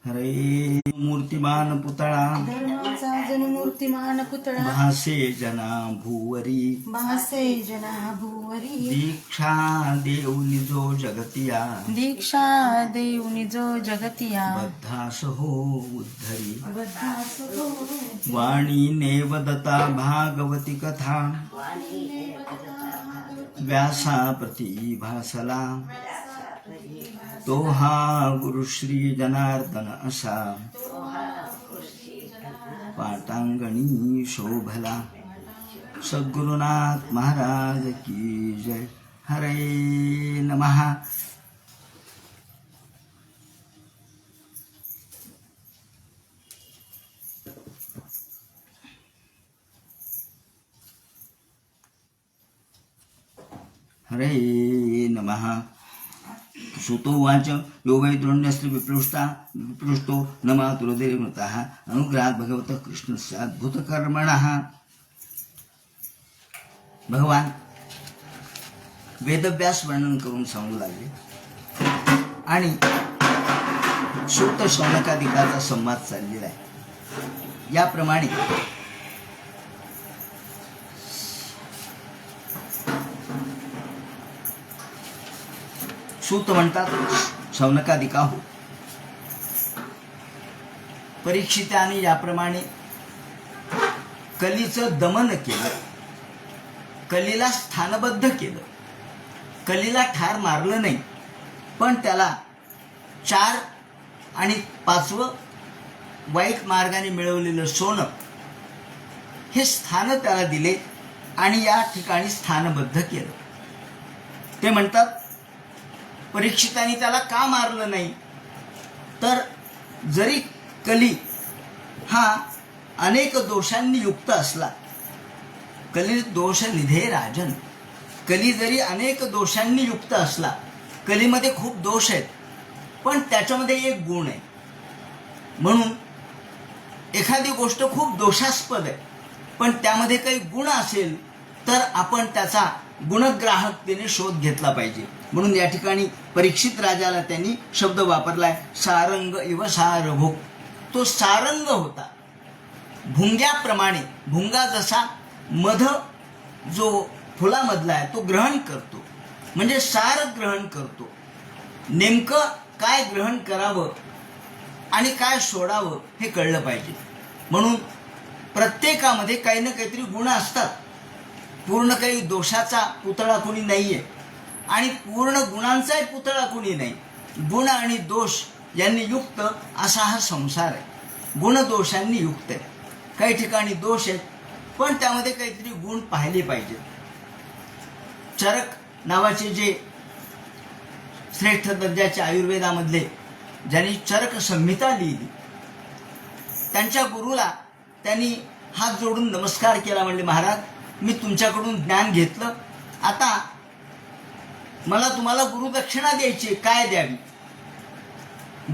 हरे मूर्तिमान पुतळा धर्माचा जणू मूर्तिमान पुतळा भासे जना भूवरी भासे जना भूवरी दीक्षा देऊनि जो जगतिया दीक्षा देऊनि जो जगतिया बद्धास हो उद्धरी बद्धास हो वाणी नेवदता भागवती कथा व्यासा प्रति भासला तो हा गुरु श्री जनार्दन असा पाटांगणी शोभला सद्गुरुनाथ महाराज की जय. हरे नमः. हरे नमः. श्रुतोवाच यो वै द्रोण्यस्त्र विपृष्टो न मातुरदेवमृतः अनुग्रहात् भगवतः कृष्णस्य अद्भुतकर्मणः. भगवान वेदव्यास वर्णन करून सांगू लागले आणि श्रुत शौनकादिकाचा संवाद चाललेला आहे. याप्रमाणे सूत म्हणतात शौनकादिका हो. परीक्षिताने याप्रमाणे कलीचं दमन केलं, कलीला स्थानबद्ध केलं, कलीला ठार मारलं नाही, पण त्याला 4 आणि 5वं वाईट मार्गाने मिळवलेलं सोनं हे स्थान त्याला दिले आणि या ठिकाणी स्थानबद्ध केलं. ते म्हणतात परीक्षितांनी त्याला का मारलं नाही, तर जरी कली हा अनेक दोषांनी युक्त असला, कली दोष निधे राजन, कली जरी अनेक दोषांनी युक्त असला, कलीमध्ये खूप दोष आहेत, पण त्याच्यामध्ये एक गुण आहे. म्हणून एखादी गोष्ट खूप दोषास्पद आहे पण त्यामध्ये काही गुण असेल तर आपण त्याचा गुणग्राहकतेने शोध घेतला पाहिजे. म्हणून या ठिकाणी परीक्षित राजाला त्यांनी शब्द वापरलाय सारंग इव सारभोग. तो सारंग होता, भुंग्याप्रमाणे. भुंगा जसा मध जो फुलामधला आहे तो ग्रहण करतो, म्हणजे सार ग्रहण करतो. नेमकं काय ग्रहण करावं आणि काय सोडावं हे कळलं पाहिजे. म्हणून प्रत्येकामध्ये काही ना काहीतरी गुण असतात. पूर्ण काही दोषाचा पुतळा कोणी नाहीये आणि पूर्ण गुणांचाही पुतळा कोणी नाही. गुण आणि दोष यांनी युक्त असा हा संसार आहे. गुण दोषांनी युक्त आहे. काही ठिकाणी दोष आहेत पण त्यामध्ये काहीतरी गुण पाहिले पाहिजेत. चरक नावाचे जे श्रेष्ठ दर्जाचे आयुर्वेदामधले ज्यांनी चरक संहिता लिहिली, त्यांच्या गुरुला त्यांनी हात जोडून नमस्कार केला. म्हणले महाराज, मी तुमच्याकडून ज्ञान घेतलं, आता मला तुम्हाला गुरुदक्षिणा द्यायची, काय द्यावी.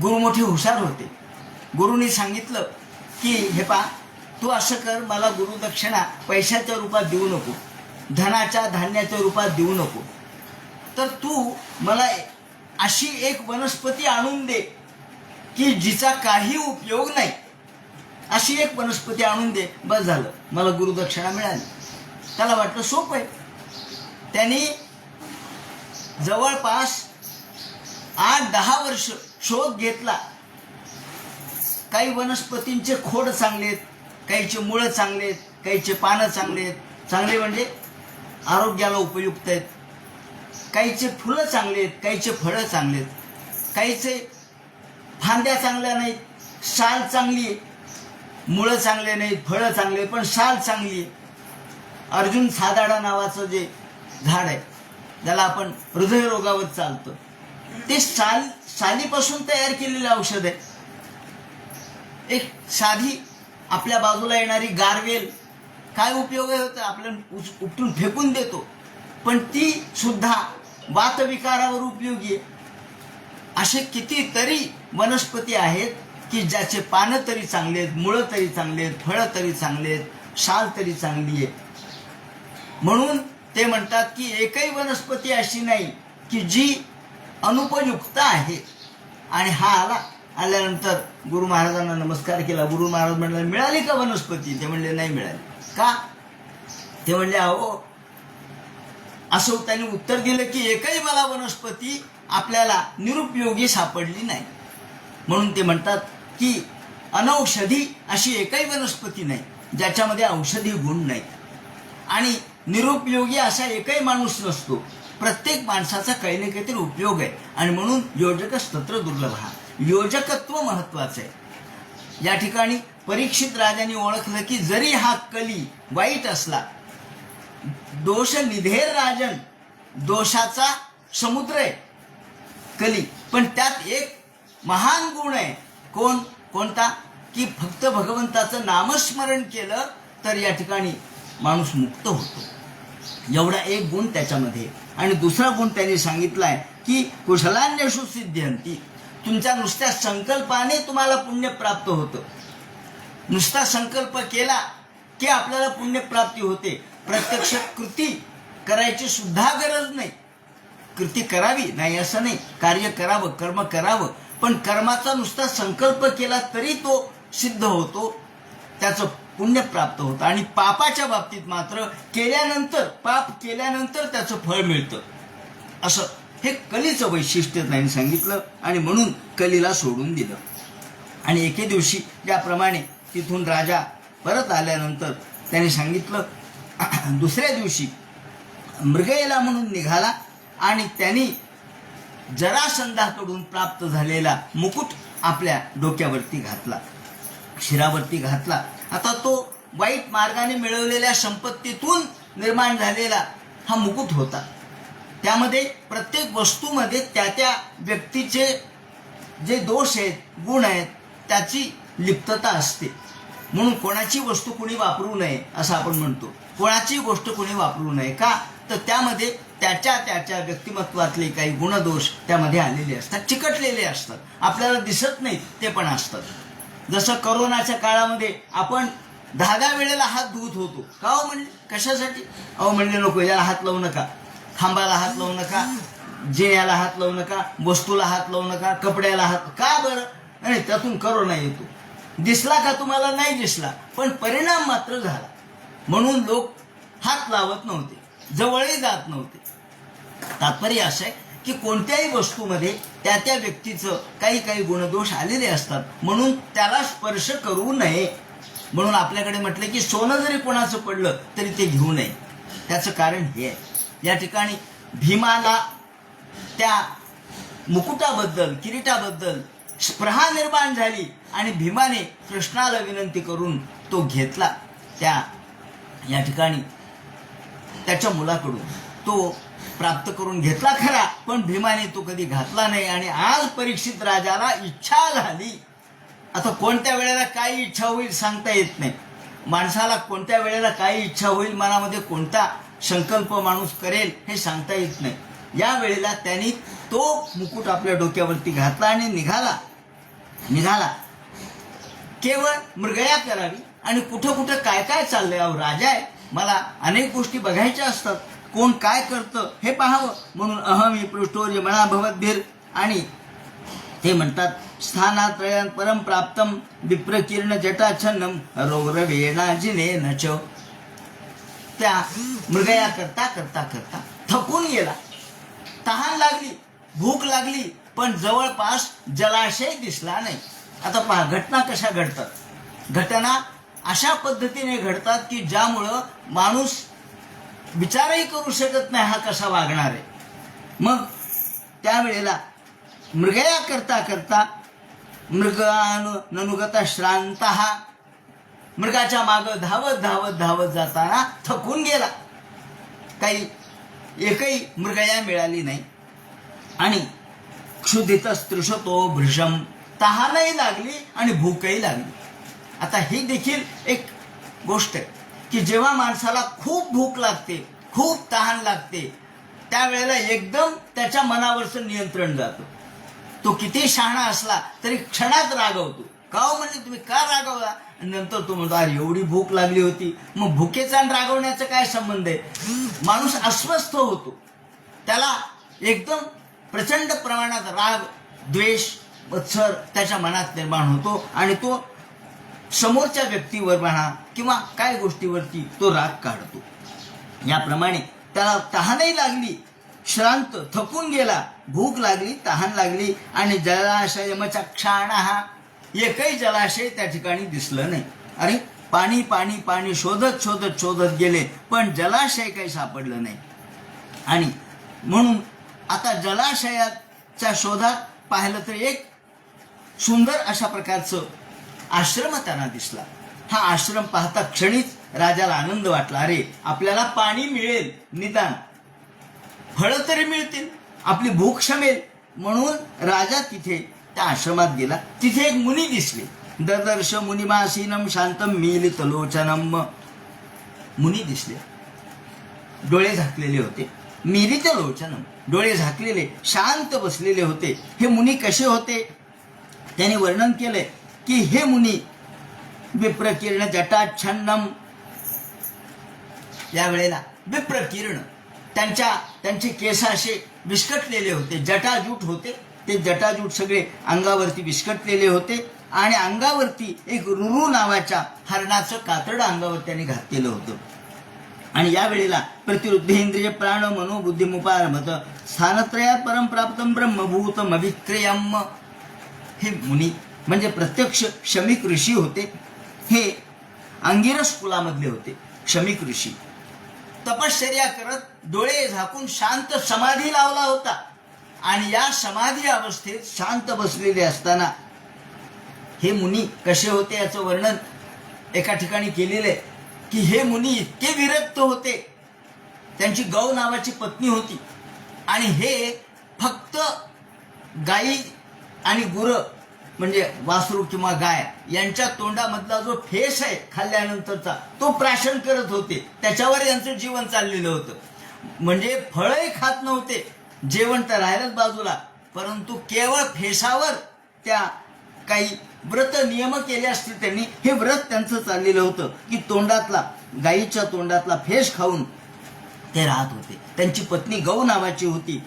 गुरु मोठे हुशार होते. गुरुनी सांगितलं की हे पा, तू असं कर, मला गुरुदक्षिणा पैशाच्या रूपात देऊ नको, धनाच्या धान्याच्या रूपात देऊ नको, तर तू मला अशी एक वनस्पती आणून दे की जिचा काही उपयोग नाही, अशी एक वनस्पती आणून दे, बस झालं, मला गुरुदक्षिणा मिळाली. त्याला वाटलं सोपं आहे. त्यांनी जवळपास 8-10 वर्ष शोध घेतला. काही वनस्पतींचे खोड चांगले आहेत, काहीचे मुळं चांगले आहेत, काहीचे पानं चांगले आहेत, चांगले म्हणजे आरोग्याला उपयुक्त आहेत, काहीचे फुलं चांगले आहेत, काहीचे फळं चांगले आहेत, काहीचे फांद्या चांगल्या नाहीत, साल चांगली आहे, मुळं चांगले नाहीत, फळं चांगले पण साल चांगली आहे. अर्जुन साधाडा नावाचं जे झाड आहे, ज्याला आपण हृदयरोगावर चालतं, ते सालीपासून तयार केलेले औषध आहे. एक साधी आपल्या बाजूला येणारी गारवेल काय उपयोग होतं, आपल्याला उपटून फेकून देतो, पण ती सुद्धा वातविकारावर उपयोगी आहे. असे कितीतरी वनस्पती आहेत की ज्याचे पानं तरी चांगले आहेत, मुळं तरी चांगले आहेत, फळं तरी चांगले आहेत, साल तरी चांगली आहे. म्हणून ते म्हणतात की एकही वनस्पती अशी नाही की जी अनुपयुक्त आहे. आणि हा आला आल्यानंतर गुरु महाराजांना नमस्कार केला. गुरु महाराज म्हणले, मिळाली का वनस्पती? ते म्हणले, नाही मिळाली. का? ते म्हणले, अहो, असं त्यांनी उत्तर दिलं की एकही मला वनस्पती आपल्याला निरुपयोगी सापडली नाही. म्हणून ते म्हणतात की अनौषधी अशी एकही वनस्पती नाही ज्याच्यामध्ये औषधी गुण नाही, आणि निरुपयोगी असा एकही माणूस नसतो. प्रत्येक माणसाचा काही ना काहीतरी उपयोग आहे, आणि म्हणून योजक तत्र दुर्लभ. योजकत्व महत्वाचं आहे. या ठिकाणी परीक्षित राजांनी ओळखलं की जरी हा कली वाईट असला, दोष निधेर राजन, दोषाचा समुद्र आहे कली, पण त्यात एक महान गुण आहे. कोणता? की फक्त भगवंताचं नामस्मरण केलं तर या ठिकाणी माणूस मुक्त होतो. एवढा एक गुण त्याच्यामध्ये. आणि दुसरा गुण त्यांनी सांगितलाय की कुशलान्यशु सिद्ध्यंती. तुमच्या नुसत्या संकल्पाने तुम्हाला पुण्य प्राप्त होतं. नुसता संकल्प केला की आपल्याला पुण्यप्राप्ती होते. प्रत्यक्ष कृती करायची सुद्धा गरज नाही. कृती करावी नाही असं नाही, कार्य करावं, कर्म करावं, पण कर्माचा नुसता संकल्प केला तरी तो सिद्ध होतो, त्याचं पुण्य प्राप्त होतं. आणि पापाच्या बाबतीत मात्र केल्यानंतर, पाप केल्यानंतर त्याचं फळ मिळतं. असं हे कलीचं वैशिष्ट्य त्यांनी सांगितलं, आणि म्हणून कलीला सोडून दिलं. आणि एके दिवशी ज्याप्रमाणे तिथून राजा परत आल्यानंतर त्यांनी सांगितलं, दुसऱ्या दिवशी मृगयला म्हणून निघाला आणि त्यांनी जरासंधाकडून प्राप्त झालेला मुकुट आपल्या डोक्यावरती घातला, शिरावरती घातला. आता तो वाईट मार्गाने मिळवलेल्या संपत्तीतून निर्माण झालेला हा मुकुट होता. त्यामध्ये प्रत्येक वस्तूमध्ये त्या त्या व्यक्तीचे जे दोष आहेत, गुण आहेत, त्याची लिप्तता असते. म्हणून कोणाची वस्तू कोणी वापरू नये असं आपण म्हणतो. कोणाची गोष्ट कोणी वापरू नये. का? तर त्यामध्ये त्याच्या व्यक्तिमत्वातले काही गुणदोष त्यामध्ये आलेले असतात, चिकटलेले असतात, आपल्याला दिसत नाहीत ते पण असतात. जसं करोनाच्या काळामध्ये आपण 10 वेळेला हात धुवत होतो. का हो म्हणले? कशासाठी? अहो म्हणले, नको याला हात लावू नका, खांबाला हात लावू नका, जिन्याला हात लावू नका, वस्तूला हात लावू नका, कपड्याला हात. का बरं? आणि त्यातून करोना येतो. दिसला का तुम्हाला? नाही दिसला, पण परिणाम मात्र झाला. म्हणून लोक हात लावत नव्हते, जवळही जात नव्हते. तात्पर्य असं आहे की कोणत्याही वस्तूमध्ये त्या त्या व्यक्तीचं काही गुणदोष आलेले असतात, म्हणून त्याला स्पर्श करू नये. म्हणून आपल्याकडे म्हटलं की सोनं जरी कोणाचं पडलं तरी ते घेऊ नये. त्याचं कारण हे आहे. या ठिकाणी भीमाला त्या मुकुटाबद्दल, किरीटाबद्दल स्पृहा निर्माण झाली आणि भीमाने कृष्णाला विनंती करून तो घेतला. या ठिकाणी त्याच्या मुलाकडून तो प्राप्त करून घेतला खरा, पण भीमाने तो कधी घातला नाही. आणि आज परीक्षित राजाला इच्छा झाली. आता कोणत्या वेळेला काय इच्छा होईल सांगता येत नाही. माणसाला कोणत्या वेळेला काय इच्छा होईल, मनामध्ये कोणता संकल्प माणूस करेल हे सांगता येत नाही. या वेळेला त्यांनी तो मुकुट आपल्या डोक्यावरती घातला आणि निघाला. केवळ मृगया करावी. आणि कुठं काय चाललंय? अहो राजा आहे, मला अनेक गोष्टी बघायच्या असतात, कोण काय करतं हे पाहावं. म्हणून अहमी पृष्ठोर्य म्हणा भवद्भीर. आणि ते म्हणतात स्थानात्रयान परम प्राप्तम विप्रकीर्ण जटाछन्नम रौरवेणाजिने नच. त्या मृगया करता थकून गेला. तहान लागली, भूक लागली, पण जवळपास जलाशय दिसला नाही. आता पहा घटना कशा घडतात. घटना अशा पद्धतीने घडतात की ज्यामुळं माणूस विचारही करू शकत नाही हा कसा वागणार आहे. मग त्यावेळेला मृगया करता मृगानुगत श्रांत, मृगाच्या मागं धावत जाताना थकून गेला. काही एकही मृगया मिळाली नाही. आणि क्षुधितस्त्रिशतो भृशम, तहानही लागली आणि भूकही लागली. आता ही देखील एक गोष्ट आहे की जेव्हा माणसाला खूप भूक लागते, खूप तहान लागते, त्यावेळेला एकदम त्याच्या मनावरचं नियंत्रण जातं. तो किती शहाणा असला तरी क्षणात रागवतो. का हो म्हणजे तुम्ही का रागवला? नंतर तो म्हणतो अरे एवढी भूक लागली होती. मग भुकेचा आणि रागवण्याचा काय संबंध आहे? माणूस अस्वस्थ होतो, त्याला एकदम प्रचंड प्रमाणात राग, द्वेष मत्सर त्याच्या मनात निर्माण होतो आणि तो समोरच्या व्यक्तीवर म्हणा किंवा काय गोष्टीवरती तो राग काढतो. याप्रमाणे त्याला तहानही लागली, श्रांत थकून गेला, भूक लागली, तहान लागली आणि जलाशयमचक्षाणः एकही जलाशय त्या ठिकाणी दिसलं नाही. अरे पाणी पाणी पाणी शोधत शोधत शोधत गेले पण जलाशय काही सापडलं नाही. आणि म्हणून आता जलाशयाच्या शोधात पाहिलं तर एक सुंदर अशा प्रकारचं आश्रम त्यांना दिसला. हा आश्रम पाहता क्षणीच राजाला आनंद वाटला. अरे आपल्याला पाणी मिळेल, निदान फळं तरी मिळतील, आपली भूक शमेल. म्हणून राजा तिथे त्या आश्रमात गेला. तिथे एक मुनी दिसले. ददर्श मुनिमासीनम शांतम मीलितलोचनम. मुनी दिसले, डोळे झाकलेले होते. मीलितलोचनम, डोळे झाकलेले, शांत बसलेले होते. हे मुनी कसे होते त्याने वर्णन केले की हे मुनी विप्रकिर्ण जटाच्छन्नम. यावेळेला विप्रकिर्ण त्यांचे केस असे विस्कटलेले होते, जटाजूट होते. ते जटाजूट सगळे अंगावरती विस्कटलेले होते आणि अंगावरती एक रुरू नावाच्या हरणाचं कातड अंगावर त्याने घातलेलं होतं. आणि यावेळेला प्रतिरुद्धेंद्रिय प्राण मनोबुद्धिमुपारभत स्थानत्रयात परम प्राप्तम ब्रह्मभूतम अभिक्रियम. हे मुनी म्हणजे प्रत्यक्ष शमीक ऋषी होते. हे अंगिरस कुलामधले होते शमीक ऋषी. तपश्चर्या करत डोळे झाकून शांत समाधी लावला होता. आणि या समाधी अवस्थेत शांत बसलेले असताना हे मुनी कसे होते याचं वर्णन एका ठिकाणी केलेलं आहे की हे मुनी इतके विरक्त होते. त्यांची गौ नावाची पत्नी होती आणि हे फक्त गाई आणि गुरं म्हणजे वासरू किंवा गाय यांच्या तोंडामधला जो फेस आहे खाल्ल्यानंतरचा तो प्राशन करत होते. त्याच्यावर यांचं जीवन चाललेलं होतं. म्हणजे फळही खात नव्हते, जेवण तर राहिलंच बाजूला, परंतु केवळ फेसावर त्या काही व्रत नियम केले असतील त्यांनी. हे व्रत त्यांचं चाललेलं होतं की तोंडातला गाईच्या तोंडातला फेस खाऊन ते राहत होते. त्यांची पत्नी गौ नावाची होती.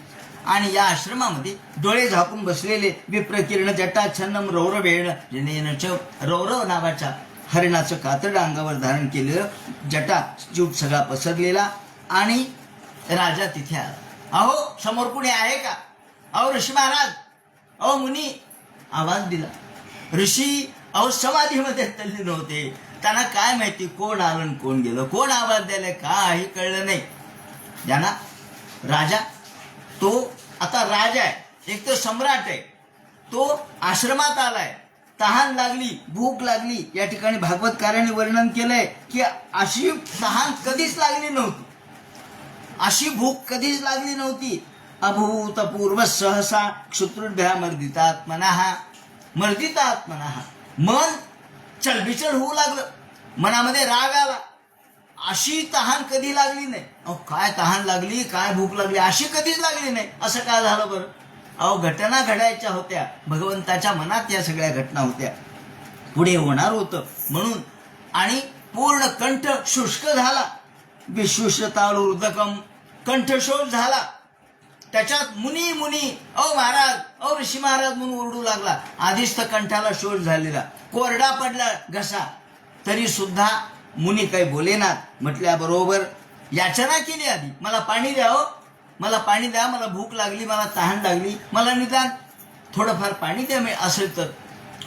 आणि या आश्रमामध्ये डोळे झाकून बसलेले विप्रकिर्ण जटाच्छन्नम रौरवेण जनेन च. रौरव नावाच्या हरिणाचं कातड अंगावर धारण केलेलं, जटा जूट सगळा पसरलेला. आणि राजा तिथे आला. अहो समोर कुणी आहे का? अहो ऋषी महाराज, अहो मुनी. आवाज दिला. ऋषी अहो समाधीमध्ये तल्लीन होते. त्यांना काय माहिती कोण आलं कोण गेलं, कोण आवाज द्यायला काही कळलं नाही. ज्यांना राजा तो आता राजा आहे, एक तर सम्राट आहे, तो आश्रमात आलाय, तहान लागली, भूक लागली. या ठिकाणी भागवतकारांनी वर्णन केलंय की अशी तहान कधीच लागली नव्हती, अशी भूक कधीच लागली नव्हती. अभूतपूर्व सहसा क्षुत्रुभ्या मर्दितात्मनः. मर्दितात्मनः मन चलबिचल होऊ लागलं, मनामध्ये राग आला. अशी तहान कधी लागली नाही. अहो काय तहान लागली, काय भूक लागली, अशी कधीच लागली नाही. असं काय झालं बरं? अहो घटना घडायच्या होत्या, भगवंताच्या मनात या सगळ्या घटना होत्या, पुढे होणार होतं म्हणून. आणि पूर्ण कंठ शुष्क झाला. विश्वताळुर्दकम, कंठशोष झाला. त्याच्यात मुनी मुनी, अहो महाराज, अहो ऋषी महाराज म्हणून ओरडू लागला. आधीच तर कंठाला शोष झालेला, कोरडा पडला घसा, तरी सुद्धा मुनी काही बोलेनात. म्हटल्याबरोबर याचना केली आधी, मला पाणी द्या, हो मला पाणी द्या, मला भूक लागली, मला तहान लागली, मला निदान थोडंफार पाणी द्या मी असेल तर.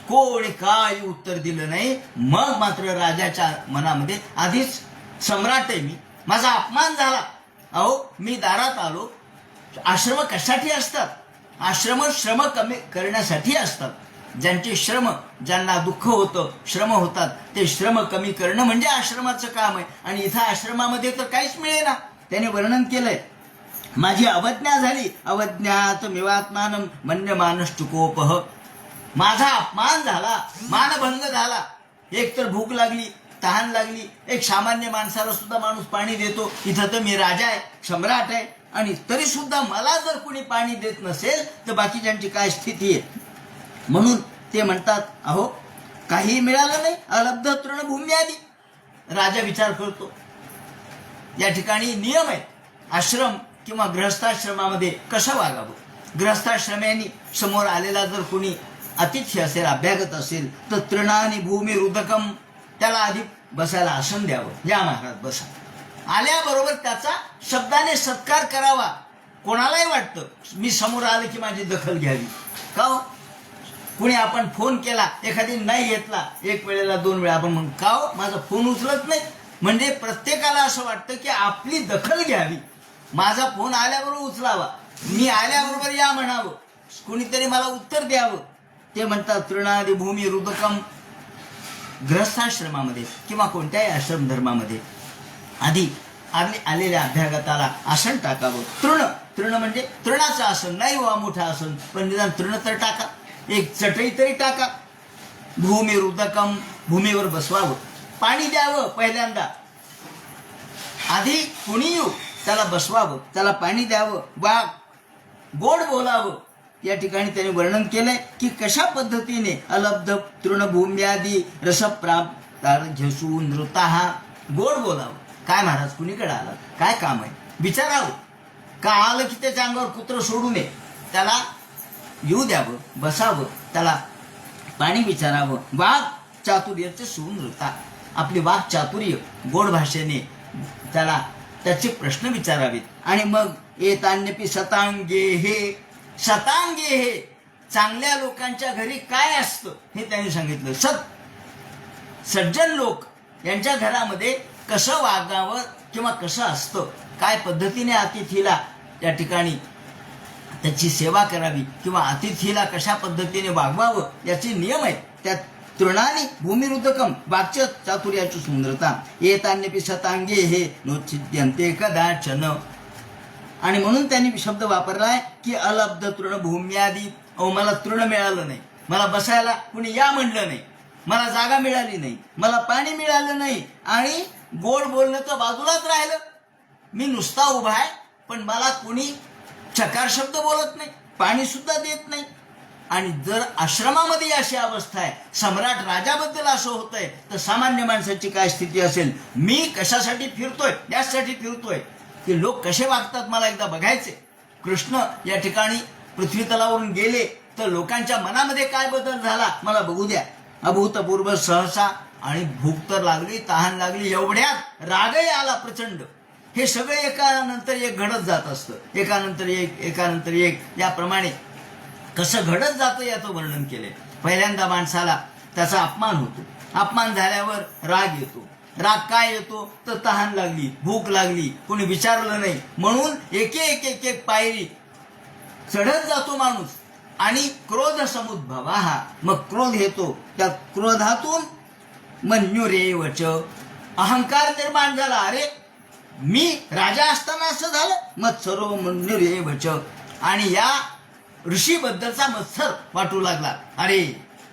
कोणी काय उत्तर दिलं नाही. मग मात्र राजाच्या मनामध्ये आधीच सम्राट आहे मी, माझा अपमान झाला. अहो मी दारात आलो. आश्रम कशासाठी असतात? आश्रम श्रम कमी करण्यासाठी असतात. ज्यांचे श्रम, ज्यांना दुःख होतं, श्रम होतात, ते श्रम कमी करणं म्हणजे आश्रमाचं काम आहे. आणि इथं आश्रमामध्ये तर काहीच मिळेना. त्याने वर्णन केलंय, माझी अवज्ञा झाली. अवज्ञात मिवात्मानं मन्यमानश्चुकोपः. माझा अपमान झाला, मानभंग झाला. एक तर भूक लागली, तहान लागली. एक सामान्य माणसाला सुद्धा माणूस पाणी देतो. इथं तर मी राजा आहे, सम्राट आहे, आणि तरी सुद्धा मला जर कुणी पाणी देत नसेल तर बाकीच्यांची काय स्थिती आहे? म्हणून ते म्हणतात, अहो काही मिळालं नाही, अलब्ध तृणभूमी आली. राजा विचार करतो, या ठिकाणी नियम आहे आश्रम किंवा गृहस्थाश्रमामध्ये कसं वागावं. गृहस्थाश्रमाने समोर आलेला जर कोणी अतिथी असेल, अभ्यागत असेल तर तृणानी भूमी रुदकम, त्याला आधी बसायला आसन द्यावं. या महाराज बसा. आल्याबरोबर त्याचा शब्दाने सत्कार करावा. कोणालाही वाटतं मी समोर आलं की माझी दखल घ्यावी. का हो? कुणी आपण फोन केला, एखादी नाही घेतला, एक वेळेला 2 वेळा, आपण मग का हो माझा फोन उचलत नाही? म्हणजे प्रत्येकाला असं वाटतं की आपली दखल घ्यावी. माझा फोन आल्याबरोबर उचलावा, मी आल्याबरोबर या म्हणावं, कुणीतरी मला उत्तर द्यावं. ते म्हणतात तृणादी भूमी रुदकम. गृहस्थाश्रमामध्ये किंवा कोणत्याही आश्रम धर्मामध्ये आधी आलेल्या अभ्यागताला आसन टाकावं. तृण म्हणजे तृणाचं आसन, नाही व्हा मोठं आसन, पण निदान तृण तर टाका, एक चटई तरी टाका. भूमी रुदकम, भूमीवर बसवावं. पाणी द्यावं. पहिल्यांदा आधी कुणी येऊ त्याला बसवावं, त्याला पाणी द्यावं. वाघ गोड बोलावं. या ठिकाणी त्याने वर्णन केलंय की कशा पद्धतीने अलब्ध तृणभूम्यादी रसप्राप्त झसू नृता, गोड बोलावं. काय महाराज कुणीकडे आला, काय काम आहे विचारावं. का आलं की त्याच्या अंगावर कुत्र सोडू नये, त्याला येऊ द्यावं, बसावं, त्याला पाणी विचारावं. वाघ चातुर्याचे सुनृता, आपली वाघ चातुर्य गोड भाषेने त्याला त्याचे प्रश्न विचारावेत. आणि मग एतान्यपि शतांगे हे, शतांगे हे चांगल्या लोकांच्या घरी काय असतं हे त्यांनी सांगितलं. सज्जन लोक यांच्या घरामध्ये कसं वागावं किंवा कसं असतं, काय पद्धतीने अतिथीला त्या ठिकाणी त्याची सेवा करावी किंवा अतिथीला कशा पद्धतीने वागवावं याचे नियम आहेत. त्यात तृणानी भूमिरुदकम, वाक्य चातुर्याची सुंदरता. एतान्यपि शतांगे हे नोच्छिद्यन्ते कदाचन. आणि म्हणून त्यांनी शब्द वापरलाय की अलब्ध तृणभूम्यादी. मला तृण मिळालं नाही, मला बसायला कुणी या म्हणलं नाही, मला जागा मिळाली नाही, मला पाणी मिळालं नाही, आणि गोड बोलणं तर बाजूलाच राहिलं. मी नुसता उभा आहे पण मला कुणी चकार शब्द बोलत नाही, पाणी सुद्धा देत नाही. आणि जर आश्रमामध्ये अशी अवस्था आहे, सम्राट राजाबद्दल असं होतंय, तर सामान्य माणसाची काय स्थिती असेल. मी कशासाठी फिरतोय, यासाठी फिरतोय की लोक कसे वागतात मला एकदा बघायचे. कृष्ण या ठिकाणी पृथ्वी तलावरून गेले तर लोकांच्या मनामध्ये काय बदल झाला मला बघू द्या. अभूतपूर्व सहसा, आणि भूक तर लागली, तहान लागली, एवढ्यात रागही आला प्रचंड. हे सगळे एकानंतर एक घडत जात असतं, एकानंतर एक याप्रमाणे कसं घडत जातं याचं वर्णन केलंय. पहिल्यांदा माणसाला त्याचा अपमान होतो, अपमान झाल्यावर राग येतो. राग काय येतो तर तहान लागली, भूक लागली, कोणी विचारलं नाही, म्हणून एक पायरी चढत जातो माणूस. आणि क्रोध समुद्भवा, हा मग क्रोध येतो. त्या क्रोधातून मन्युरेवच, अहंकार निर्माण झाला. अरे मी राजा असताना असं झालं, मत्सरो मन्युरेवच. आणि या ऋषीबद्दलचा मत्सर वाटू लागला. अरे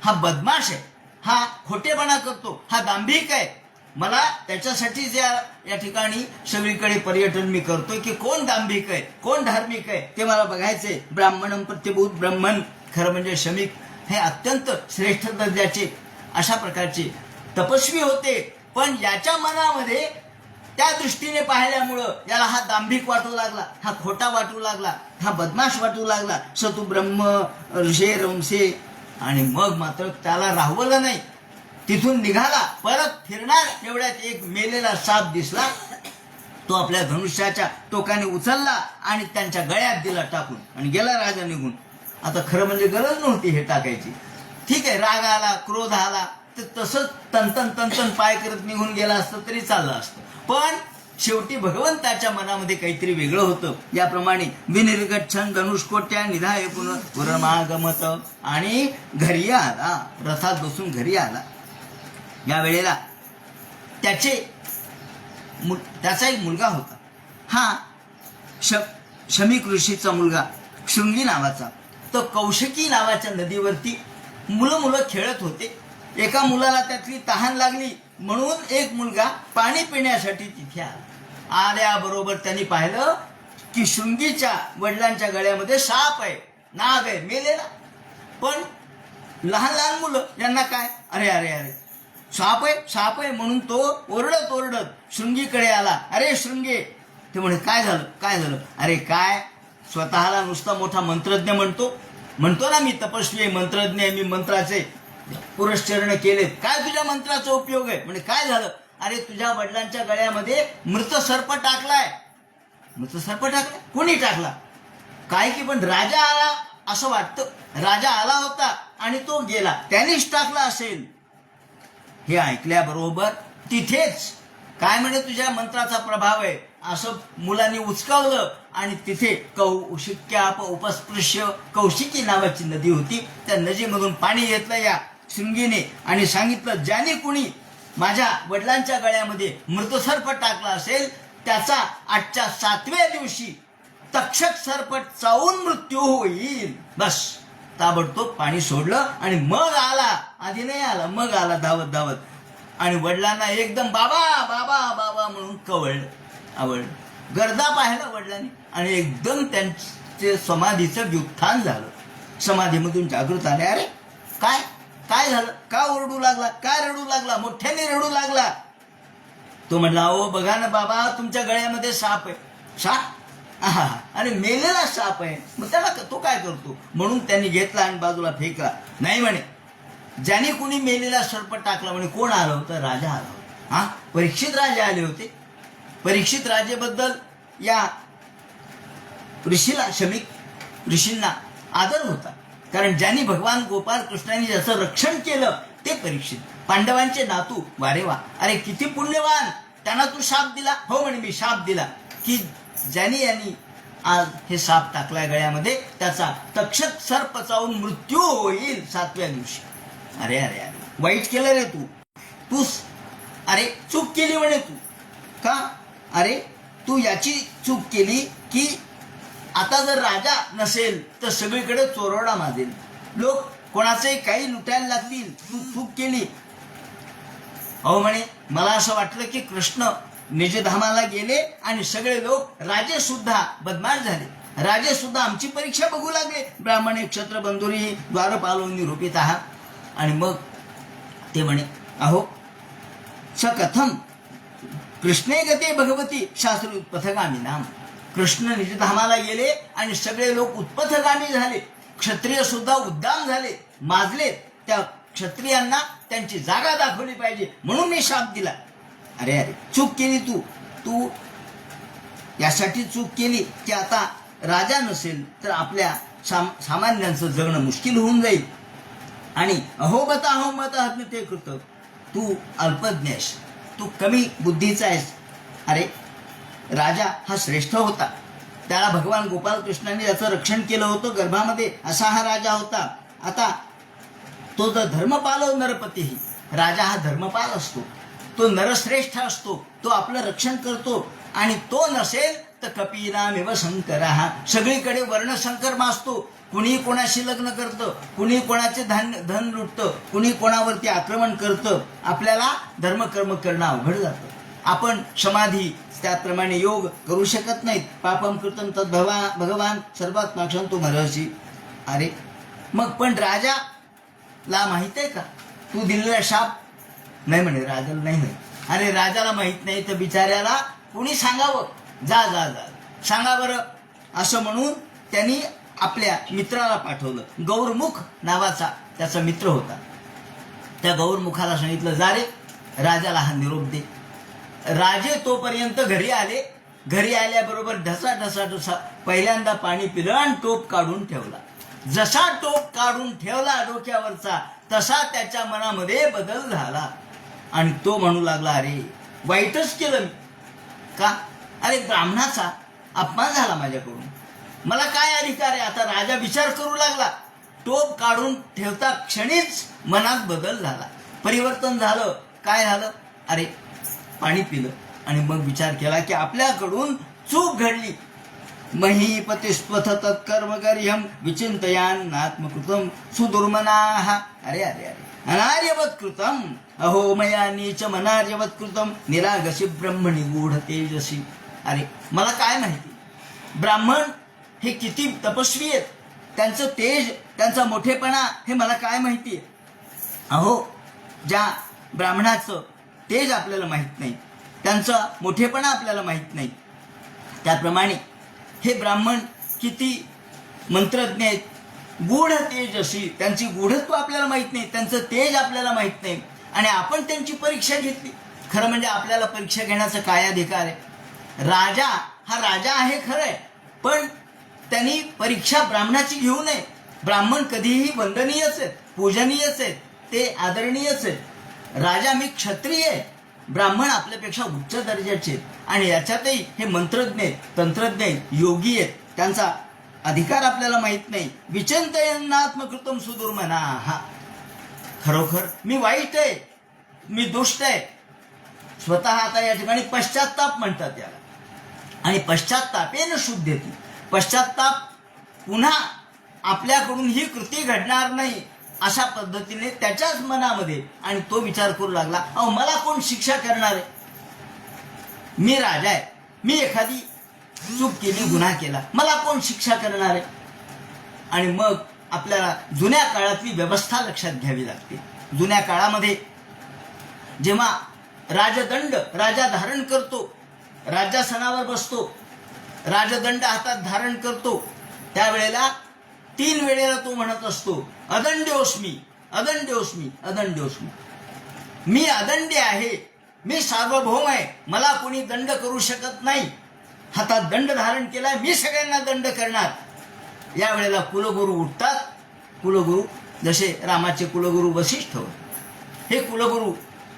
हा बदमाश आहे, हा खोटेपणा करतो, हा दांभिक आहे. मला त्याच्यासाठीच या ठिकाणी सगळीकडे पर्यटन मी करतोय की कोण दांभिक आहे, कोण धार्मिक आहे ते मला बघायचे. ब्राह्मणम प्रत्यभूत ब्रह्मन, खरं म्हणजे शमीक हे अत्यंत श्रेष्ठ दर्जाचे अशा प्रकारचे तपस्वी होते. पण याच्या मनामध्ये त्या दृष्टीने पाहिल्यामुळं याला हा दांभिक वाटू लागला, हा खोटा वाटू लागला, हा बदमाश वाटू लागला. सतु ब्रह्म ऋषे रंशे. आणि मग मात्र त्याला राहवलं नाही, तिथून निघाला. परत फिरणार एवढ्यात एक मेलेला साप दिसला. तो आपल्या धनुष्याच्या टोकाने उचलला आणि त्यांच्या गळ्यात दिला टाकून, आणि गेला राजा निघून. आता खरं म्हणजे गरज नव्हती हे टाकायची. ठीक आहे, राग आला, क्रोध आला, तर तसंच तनतन पाय करत निघून गेला असतं तरी चाललं असतं. पण शेवटी भगवंताच्या मनामध्ये काहीतरी वेगळं होतं. याप्रमाणे विनिर्गच्छन धनुष्कोट्या निधाय पुनर्मागमत. आणि घरी आला, रथात बसून घरी आला. या वेळेला त्याचा एक मुलगा होता. हा शमीक ऋषीचा मुलगा शृंगी नावाचा. तो कौशकी नावाच्या नदीवरती मुलं खेळत होते. एका मुलाला त्यातली तहान लागली म्हणून एक मुलगा पाणी पिण्यासाठी तिथे आला. आल्याबरोबर त्यांनी पाहिलं की शृंगीच्या वडिलांच्या गळ्यामध्ये साप आहे, नाग आहे, मेलेला. पण लहान मुलं यांना काय, अरे अरे अरे साप आहे म्हणून तो ओरडत शृंगीकडे आला. अरे शृंगे, ते म्हणे काय झालं. अरे काय, स्वतःला नुसता मोठा मंत्रज्ञ म्हणतो, म्हणतो ना मी तपस्वी आहे, मंत्रज्ञ आहे, मी मंत्राचे पुरस्चरण केलेत. काय तुझ्या मंत्राचा उपयोग आहे? म्हणजे काय झालं? अरे तुझ्या वडिलांच्या गळ्यामध्ये मृत सर्प टाकलाय. मृत सर्प टाकलाय? कोणी टाकला? काय की पण राजा आला असं वाटतं. राजा आला होता आणि तो गेला, त्यानेच टाकला असेल. हे ऐकल्याबरोबर तिथेच काय म्हणे तुझ्या मंत्राचा प्रभाव आहे असं मुलांनी उचकावलं आणि तिथे कौशिक्याप उपस्पृश्य कौशिकी नावाची नदी होती. त्या नदीमधून पाणी घेतलं या शृंगीने आणि सांगितलं, ज्याने कुणी माझ्या वडिलांच्या गळ्यामध्ये मृतसर्प टाकला असेल त्याचा आजच्या 7व्या दिवशी तक्षक सर्प चावून मृत्यू होईल. बस ताबडतोब पाणी सोडलं आणि मग आला, आधी नाही आला, मग आला धावत धावत आणि वडिलांना एकदम बाबा बाबा बाबा म्हणून कवळलं, आवडलं. गर्दा पाहिला वडिलांनी आणि एकदम त्यांचे समाधीचं व्युत्थान झालं. समाधीमधून जागृत आले. अरे काय काय झालं? का ओरडू लागला? काय रडू लागला? मोठ्याने रडू लागला. तो म्हणला, अहो बघा ना बाबा, तुमच्या गळ्यामध्ये साप आहे. साप? आहा, अरे मेलेला साप आहे. मग त्याला तो काय करतो? म्हणून त्यांनी घेतला आणि बाजूला फेकला. नाही म्हणे, ज्याने कुणी मेलेला सर्प टाकला. म्हणे कोण आलं होतं? राजा आला होता. हा, परीक्षित राजे आले होते. परीक्षित राजेबद्दल या ऋषीला, शमीक ऋषींना आदर होता. कारण ज्यांनी भगवान गोपाल कृष्णाने ज्याचं रक्षण केलं ते परीक्षित, पांडवांचे नातू. वारे वा, अरे किती पुण्यवान. त्यांना तू शाप दिला? हो म्हणे, मी शाप दिला की ज्याने यांनी आज हे साप टाकलाय गळ्यामध्ये त्याचा तक्षक सर्प चावून मृत्यू होईल 7व्या दिवशी. अरे अरे अरे, वाईट केलं रे तू. अरे चूक केली म्हणे तू. का? अरे तू याची चूक केली की आता जर राजा नसेल तर सगळीकडे चोरडा माजेल, लोक कोणाचे काही लुटायला लागतील. तू चूक केली. अहो म्हणे, मला असं वाटलं की कृष्ण निजधामाला गेले आणि सगळे लोक, राजे सुद्धा बदमाश झाले. राजे सुद्धा आमची परीक्षा बघू लागले. ब्राह्मणे क्षत्र बंधुरी द्वारपालो निरूपित आहात. आणि मग ते म्हणे, अहो स कथम कृष्णे गते भगवती शास्त्र उत्पथगामी नाम. कृष्ण निजधामाला गेले आणि सगळे लोक उत्पथगामी झाले. क्षत्रिय सुद्धा उद्दाम झाले, माजले. त्या क्षत्रियांना त्यांची जागा दाखवली पाहिजे म्हणून मी शाप दिला. अरे अरे, चूक केली तू यासाठी चूक केली की आता राजा नसेल तर आपल्या सामान्यांचं जगणं मुश्किल होऊन जाईल. आणि अहोमत ते कृत, तू अल्पज्ञ आहेस, तू कमी बुद्धीचा आहेस. अरे राजा हा श्रेष्ठ होता. त्याला भगवान गोपाल कृष्णाने याचं रक्षण केलं होतं गर्भामध्ये, असा हा राजा होता. आता तो जर धर्मपालो नरपतीही, राजा हा धर्मपाल असतो, तो नरश्रेष्ठ असतो, तो आपलं रक्षण करतो. आणि तो नसेल तर कपिनामेव शंकर, हा सगळीकडे वर्णशंकर माजतो. कुणी कोणाशी लग्न करतं, कुणी कोणाचे धन लुटतं, कुणी कोणावरती आक्रमण करतं. आपल्याला धर्मकर्म करणं अवघड जातं. आपण समाधी त्याप्रमाणे योग करू शकत नाहीत. पापम कृतम तद भगवान सर्वात्मा क्षंतो मरहसी. अरे मग पण राजाला माहित आहे का तू दिलेला शाप? नाही म्हणे, राजाला नाही माहित. अरे राजाला माहित नाही तर बिचाऱ्याला कुणी सांगावं. जा जा जा सांगा बरं, असं म्हणून त्यांनी आपल्या मित्राला पाठवलं. गौरमुख नावाचा त्याचा मित्र होता. त्या गौरमुखाला सांगितलं, जा रे राजाला हा निरोप दे. राजे तोपर्यंत घरी आले. घरी आल्याबरोबर ढसा पहिल्यांदा पाणी पिलं आणि टोप काढून ठेवला. जसा टोप काढून ठेवला डोक्यावरचा तसा त्याच्या मनामध्ये बदल झाला आणि तो म्हणू लागला, अरे वाईटच केलं मी. का? अरे ब्राह्मणाचा अपमान झाला माझ्याकडून, मला काय अधिकार आहे? आता राजा विचार करू लागला. टोप काढून ठेवता क्षणीच मनात बदल झाला, परिवर्तन झालं. काय झालं? अरे पाणी पिलं आणि मग विचार केला की आपल्याकडून चूक घडली. महीपतिस्त्वथ तत्कर्मकर्यम विचिंतयान आत्मकृतम सुदुर्मनाः. अरे अरे अरे, अनार्यवत कृतम अहो मया नीच मनार्यवत कृतम निरागसी ब्रह्मणि गूढ तेजसी. अरे मला काय माहिती ब्राह्मण हे किती तपस्वी आहेत, त्यांचं तेज, त्यांचा मोठेपणा हे मला काय माहिती आहे. अहो ज्या ब्राह्मणाचं तेज आपल्याला माहीत नाही, त्यांचा मोठेपणा आपल्याला माहीत नाही, त्याप्रमाणे हे ब्राह्मण किती मंत्रज्ञ आहेत, गूढ तेजसी, त्यांची गूढत्व आपल्याला माहित नाही, त्यांचं तेज आपल्याला माहित नाही, आणि आपण त्यांची परीक्षा घेतली. खरं म्हणजे आपल्याला परीक्षा घेण्याचा काय अधिकार आहे? राजा हा राजा आहे खरंय, पण त्यांनी परीक्षा ब्राह्मणाची घेऊ नये. ब्राह्मण कधीही वंदनीयच आहेत, पूजनीयच आहेत, ते आदरणीयच आहेत. राजा मी क्षत्रिय आहे, ब्राह्मण आपल्यापेक्षा उच्च दर्जाचे आहेत, आणि याच्यातही हे मंत्रज्ञ आहेत, तंत्रज्ञ आहेत, योगी आहेत, त्यांचा अधिकार आपल्याला माहित नाही. विचिंतयन्नात्मकृतम सुदुर्मना, हा खरोखर मी वाईट आहे, मी दुष्ट आहे. स्वतः आता या ठिकाणी पश्चात्ताप म्हणतात याला, आणि पश्चात्तापेन शुद्धेती, पश्चात्ताप पुन्हा आपल्याकडून ही कृती घडणार नाही अशा पद्धतीने त्याच्याच मनामध्ये, आणि तो विचार करू लागला, अहो मला कोण शिक्षा करणार आहे? मी राजा आहे, मी एखादी चूक केली, गुन्हा केला, मला कोण शिक्षा करणार आहे? आणि मग आपल्याला जुन्या काळातली व्यवस्था लक्षात घ्यावी लागते. जुन्या काळामध्ये जेव्हा राजदंड राजा धारण करतो, राज्यासनावर बसतो, राजदंड हातात धारण करतो, त्यावेळेला 3 वेळेला तो म्हणत असतो, अदंड्योस्मी, अदंड्योस्मी, अदंड्योस्मी. मी अदंड्य आहे, मी सार्वभौम आहे, मला कोणी दंड करू शकत नाही. हातात दंड धारण केलाय, मी सगळ्यांना दंड करणार. या वेळेला कुलगुरू उठतात. कुलगुरू जसे रामाचे कुलगुरू वसिष्ठ, हे कुलगुरू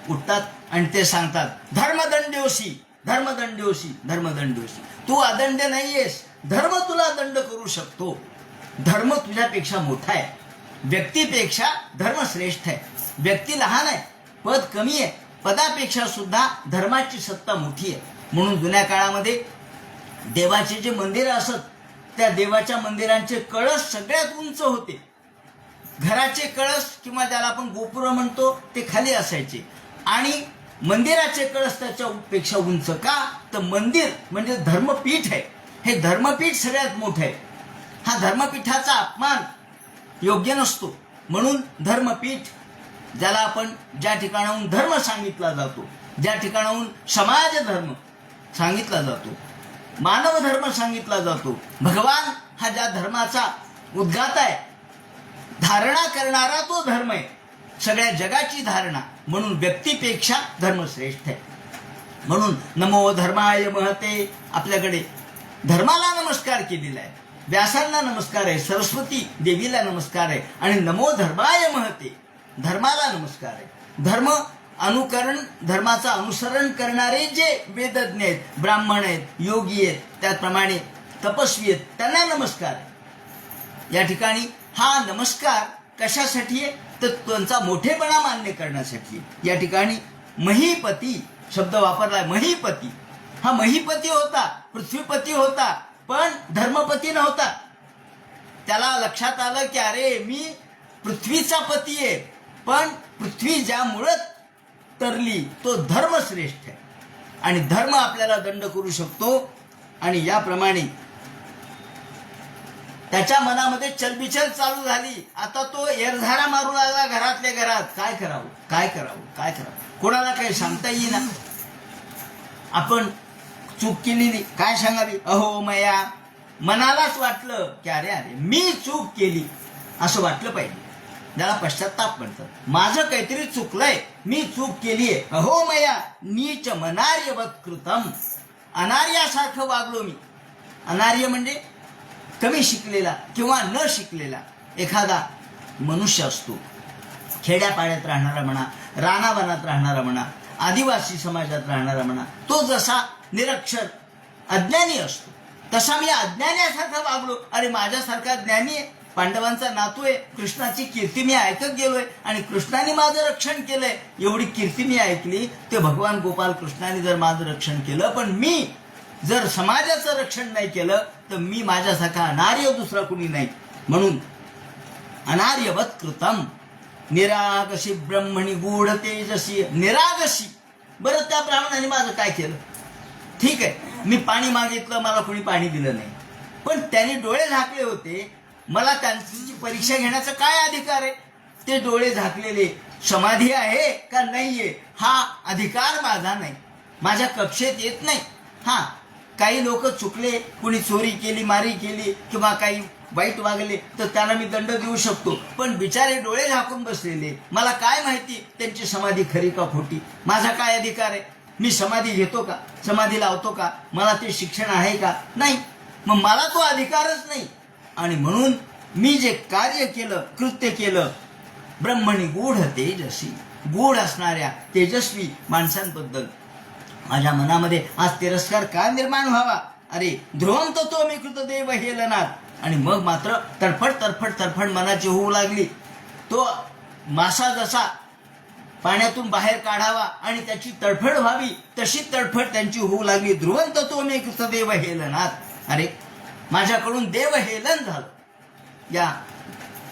उठतात आणि ते सांगतात, धर्मदंड्योशी, धर्मदंड्योशी, धर्मदंड्योशी. तू अदंड नाहीयेस, धर्म तुला दंड करू शकतो. धर्म तुझ्यापेक्षा मोठा आहे, व्यक्तीपेक्षा धर्म श्रेष्ठ आहे. व्यक्ती लहान आहे, पद कमी आहे, पदापेक्षा सुद्धा धर्माची सत्ता मोठी आहे. म्हणून जुन्या काळामध्ये देवाचे जे मंदिर असत, त्या देवाच्या मंदिरांचे कळस सगळ्यात उंच होते. घराचे कळस किंवा ज्याला आपण गोपुर म्हणतो ते खाली असायचे, आणि मंदिराचे कळस त्याच्यापेक्षा उंच. का? तर मंदिर म्हणजे धर्मपीठ आहे, हे धर्मपीठ सगळ्यात मोठं आहे. हा धर्मपीठाचा अपमान योग्य नसतो. म्हणून धर्मपीठ, ज्याला आपण ज्या ठिकाणाहून धर्म सांगितला जातो, ज्या ठिकाणाहून समाज धर्म सांगितला जातो, मानव धर्म सांगितला जातो, भगवान हा ज्या धर्माचा उद्गात आहे, धारणा करणारा तो धर्म आहे, सगळ्या जगाची धारणा. म्हणून व्यक्तीपेक्षा धर्म श्रेष्ठ आहे. म्हणून नमो धर्माय महते, आपल्याकडे धर्माला नमस्कार केलेला आहे, व्यासांना नमस्कार आहे, सरस्वती देवीला नमस्कार आहे, आणि नमो धर्माय महते, धर्माला नमस्कार आहे. धर्म अनुकरण, धर्माचं अनुसरण करणारे जे वेदज्ञ आहेत, ब्राह्मण आहेत, योगी आहेत, त्याचप्रमाणे तपस्वी आहेत, त्यांना नमस्कार आहे. या ठिकाणी हा नमस्कार कशासाठी आहे? तर त्यांचा मोठेपणा मान्य करण्यासाठी आहे. या ठिकाणी महीपती शब्द वापरलाय. महीपती, हा महीपती होता, पृथ्वीपती होता, पण धर्मपती नव्हता. त्याला लक्षात आलं की अरे मी पृथ्वीचा पती आहे, पण पृथ्वी ज्यामुळं तरली तो धर्म श्रेष्ठ आहे, आणि धर्म आपल्याला दंड करू शकतो. आणि याप्रमाणे त्याच्या मनामध्ये चलबिचल चालू झाली. आता तो एरझारा मारू लागला घरातल्या घरात. काय करावं, काय करावं, काय करावं, कोणाला काही सांगता येईना. आपण चूक केलेली काय सांगावी? अहो मया, मनालाच वाटलं की अरे अरे मी चूक केली असं वाटलं पाहिजे, ज्याला पश्चात्ताप म्हणतात. माझं काहीतरी चुकलंय, मी चूक केलीये. अहो मया नीच मनार्यवत कृतम, अनार्यासारखं वागलो मी. अनार्य म्हणजे कमी शिकलेला किंवा न शिकलेला एखादा मनुष्य असतो. खेड्यापाड्यात राहणारा म्हणा, रानावनात राहणारा म्हणा, आदिवासी समाजात राहणारा म्हणा, तो जसा निरक्षर अज्ञानी असतो तसा मी अज्ञानासारखा वागलो. अरे माझ्यासारखा ज्ञानी आहे, पांडवांचा नातू आहे, कृष्णाची कीर्ती मी ऐकत गेलोय, आणि कृष्णाने माझं रक्षण केलंय, एवढी कीर्ती मी ऐकली. ते भगवान गोपाल कृष्णाने जर माझं रक्षण केलं, पण मी जर समाजाचं रक्षण नाही केलं, तर मी माझ्यासारखा अनार्य दुसरा कुणी नाही. म्हणून अनार्यवत कृतम, निरागशी ब्रह्मणी गूढ तेजसी. निरागशी, बरं त्या ब्राह्मणाने माझं काय केलं? ठीक आहे, मी पाणी मागितलं, मला कोणी पाणी दिलं नाही, पण त्याने डोळे झाकले होते, मला त्यांची परीक्षा घेण्याचा काय अधिकार आहे? ते डोळे झाकलेले समाधी आहे का नाहीये हा अधिकार माझा नाही, माझ्या कक्षेत येत नाही. हा, काही लोक चुकले, कुणी चोरी केली, मारी केली, किंवा काही वाईट वागले तर त्यांना मी दंड देऊ शकतो, पण बिचारे डोळे झाकून बसलेले, मला काय माहिती त्यांची समाधी खरी का खोटी, माझा काय अधिकार आहे? मी समाधी घेतो का, समाधी लावतो का, मला ते शिक्षण आहे का? नाही. मग मला तो अधिकारच नाही. आणि म्हणून मी जे कार्य केलं, कृत्य केलं, ब्रह्मणी गूढ तेजस्वी, गूढ असणाऱ्या तेजस्वी माणसांबद्दल माझ्या मनामध्ये आज तिरस्कार का निर्माण व्हावा? अरे ध्रुवम तो मी कृतदेव हेलनाथ. आणि मग मात्र तडफड तडफड तडफड मनाची होऊ लागली. तो मासा जसा पाण्यातून बाहेर काढावा आणि त्याची तडफड व्हावी, तशी तडफड त्यांची होऊ लागली. ध्रुवंत तो मी कृतदेव हेलनाथ. अरे माझ्याकडून देव हेलन झालं, या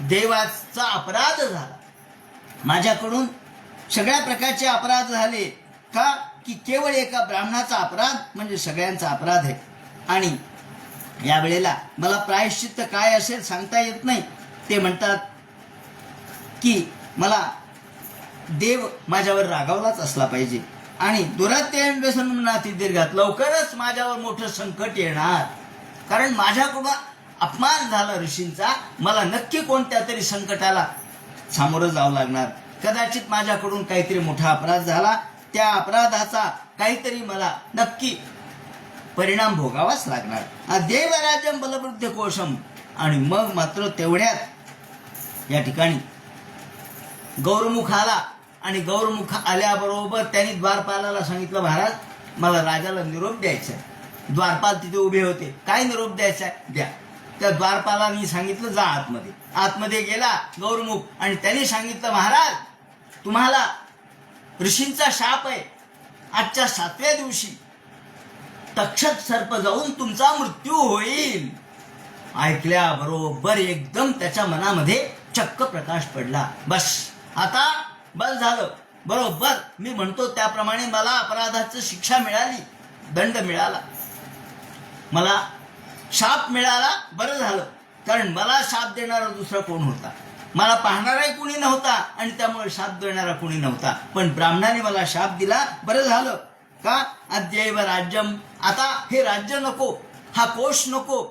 देवाचा अपराध झाला, माझ्याकडून सगळ्या प्रकारचे अपराध झाले. का की केवळ एका ब्राह्मणाचा अपराध म्हणजे सगळ्यांचा अपराध आहे. आणि या वेळेला मला प्रायश्चित्त काय असेल सांगता येत नाही. ते म्हणतात की मला देव माझ्यावर रागावलाच असला पाहिजे आणि दुरात्ययन व्यसनाती दीर्घात लवकरच माझ्यावर मोठं संकट येणार, कारण माझ्याकडून अपमान झाला ऋषींचा, मला नक्की कोणत्या तरी संकटाला सामोरं जावं लागणार. कदाचित माझ्याकडून काहीतरी मोठा अपराध झाला, त्या अपराधाचा काहीतरी मला नक्की परिणाम भोगावाच लागणार. देवराज्यम बलवृद्ध कोशम. आणि मग मात्र तेवढ्यात या ठिकाणी गौरमुख आला आणि गौरमुख आल्याबरोबर त्यांनी द्वारपालाला सांगितलं, महाराज मला राजाला निरोप द्यायचा आहे. द्वारपाल तिथे उभे होते. काय निरोप द्यायचा आहे? द्या. त्या द्वारपालांनी सांगितलं, जा आतमध्ये. आतमध्ये गेला गौरमुख आणि त्यांनी सांगितलं, महाराज तुम्हाला ऋषींचा शाप आहे, आजच्या 7व्या दिवशी तक्षक सर्प जाऊन तुमचा मृत्यू होईल. ऐकल्याबरोबर एकदम त्याच्या मनामध्ये चक्क प्रकाश पडला. बस आता बस झालं, बरोबर मी म्हणतो त्याप्रमाणे मला अपराधाची शिक्षा मिळाली, दंड मिळाला, मला शाप मिळाला. बरं झालं, कारण मला शाप देणारा दुसरा कोण होता? मला पाहणाराही कुणी नव्हता आणि त्यामुळे शाप देणारा कुणी नव्हता. पण ब्राह्मणाने मला शाप दिला. बरं झालं. का? अद्यैव राज्यम. आता हे राज्य नको, हा कोश नको,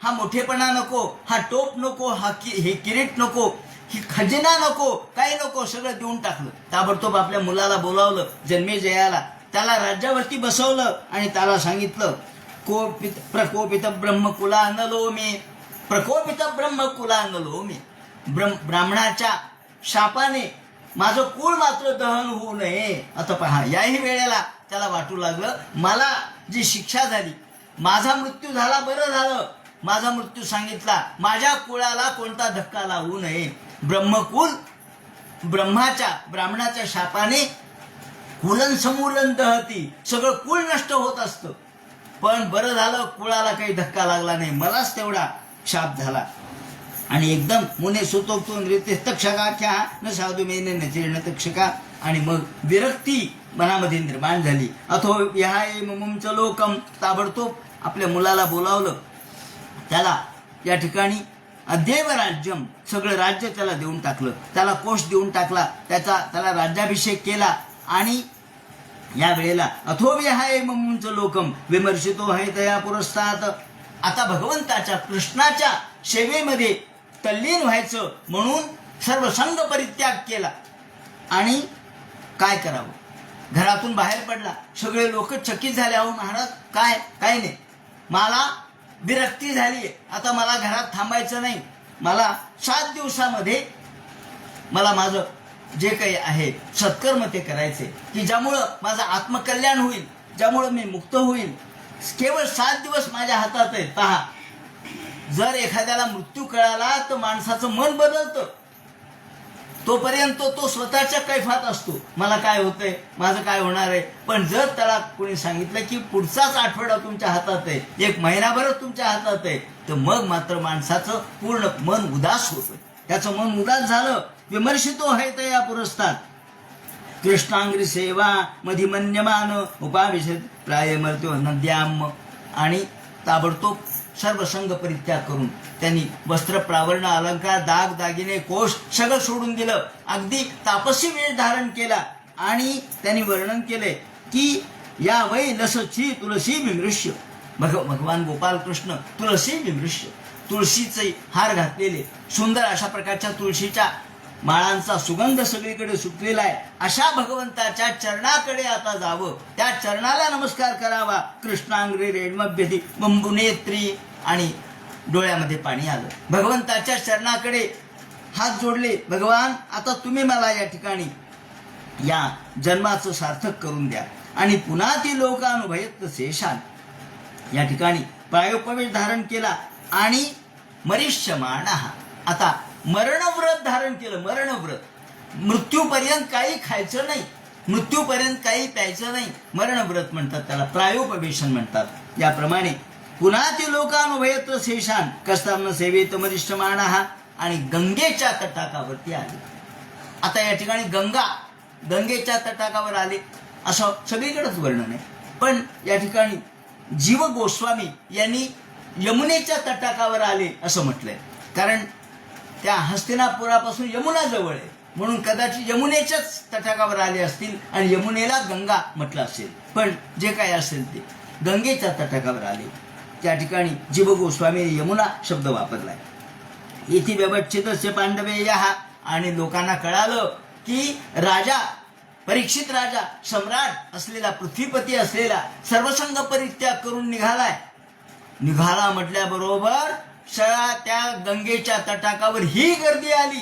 हा मोठेपणा नको, हा टोप नको, हे किरीट नको, ही खजिना नको, काही नको, सगळं देऊन टाकलं. ताबडतोब आपल्या मुलाला बोलावलं, जन्मेजयाला, त्याला राज्यावरती बसवलं आणि त्याला सांगितलं, प्रकोपित ब्रह्मकुलानलो मे, प्रकोपित ब्रह्मकुलानलो मे. ब्राह्मणाच्या शापाने माझं कुळ मात्र दहन होऊ नये. आता पहा, याही वेळेला त्याला वाटू लागलं, मला जी शिक्षा झाली, माझा मृत्यू झाला, बरं झालं, माझा मृत्यू सांगितला, माझ्या कुळाला कोणता धक्का लागू नये. ब्रह्मकुल ब्राह्मणाच्या शापाने कुलन समूलन दहती, सगळं कुळ नष्ट होत असतं. पण बरं झालं, कुळाला काही धक्का लागला नाही, मलाच तेवढा शाप झाला. आणि एकदम मुने सुतोक्तो नृत्य तक्षकाख्या न साधू मेने न जीर्ण तक्षका. आणि मग विरक्ती मनामध्ये निर्माण झाली. अथो विहाय मुमुंच लोकम. ताबडतोब आपल्या मुलाला बोलावलं, त्याला या ठिकाणी अद्यैव राज्यम, सगळं राज्य त्याला देऊन टाकलं, त्याला कोश देऊन टाकला, त्याला राज्याभिषेक केला. आणि या वेळेला अथो विहाय मुमुंच लोकम विमर्शितो है तया पुरस्तात. आता भगवंताच्या कृष्णाच्या सेवेमध्ये तल्लीन व्हायचं म्हणून सर्व संघ परित्याग केला. आणि काय करावं, घरातून बाहेर पडला. सगळे लोक चकित झाले, अहो महाराज काय नाही, मला विरक्ती झाली, आता मला घरात थांबायचं नाही, मला 7 दिवसामध्ये मला माझं जे काही आहे सत्कर्म ते करायचे, की ज्यामुळं माझं आत्मकल्याण होईल, ज्यामुळं मी मुक्त होईल. केवळ 7 दिवस माझ्या हातात आहे. पहा, जर एखाद्याला मृत्यू कळाला तर माणसाचं मन बदलतं. तोपर्यंत तो स्वतःच्या कैफात असतो, मला काय होतंय, माझं काय होणार आहे. पण जर त्याला कोणी सांगितलं की पुढचाच आठवडा तुमच्या हातात आहे, 1 महिनाभरच तुमच्या हातात आहे, तर मग मात्र माणसाचं पूर्ण मन उदास होतं. त्याचं मन उदास झालं. विमर्शितो है तया पुरस्तात कृष्णांग्री सेवा मधिमन्यमान उपाविशत प्राय मर्त्यो नद्याम. आणि ताबडतोब सर्व संघ परित्याग करून त्यांनी वस्त्र प्रावरण अलंकार दाग दागिने कोश सगळं सोडून दिलं. अगदी तापसी वेश धारण केला आणि त्यांनी वर्णन केले की या वै लसची तुलसी विमृश्य. भगवान गोपाल कृष्ण तुलसी विमृश्य, तुळशीचे हार घातलेले, सुंदर अशा प्रकारच्या तुळशीच्या माळांचा सुगंध सगळीकडे सुटलेला आहे. अशा भगवंताच्या चरणाकडे आता जावं, त्या चरणाला नमस्कार करावा. कृष्णांग्रे रेणमभ्यती बंबुनेत्री, आणि डोळ्यामध्ये पाणी आलं. भगवंताच्या चरणाकडे हात जोडले. भगवान, आता तुम्ही मला या ठिकाणी या जन्माचं सार्थक करून द्या. आणि पुन्हा ती लोकानुभयत शेषान, या ठिकाणी प्रायोपवेश धारण केला आणि मरिष्यमाण, आता मरणव्रत धारण केलं. मरणव्रत, मृत्यूपर्यंत काही खायचं नाही, मृत्यूपर्यंत काही प्यायचं नाही, मरणव्रत म्हणतात त्याला, प्रायोपवेशन म्हणतात. याप्रमाणे पुन्हा ती लोकानुभयत शेषान कस्ताम सेवेत मरिष्यमाण, आणि गंगेच्या तटाकावरती आले. आता या ठिकाणी गंगेच्या तटाकावर आले असं सगळीकडेच वर्णन आहे, पण या ठिकाणी जीव गोस्वामी यांनी यमुनेच्या तटाकावर आले असं म्हटलंय. कारण त्या हस्तिनापुरापासून यमुना जवळ आहे, म्हणून कदाचित यमुनेच्याच तटाकावर आले असतील आणि यमुनेला गंगा म्हटलं असेल. पण जे काय असेल ते गंगेच्या तटाकावर आले. त्या ठिकाणी जीव गोस्वामी यमुना शब्द वापरलाय. इथे व्यवच्छिदस्य पांडवे या, आणि लोकांना कळालं की राजा परीक्षित राजा, सम्राट असलेला, पृथ्वीपती असलेला सर्वसंग परित्याग करून निघाला म्हटल्याबरोबर त्या गंगेच्या तटाकावर ही गर्दी आली.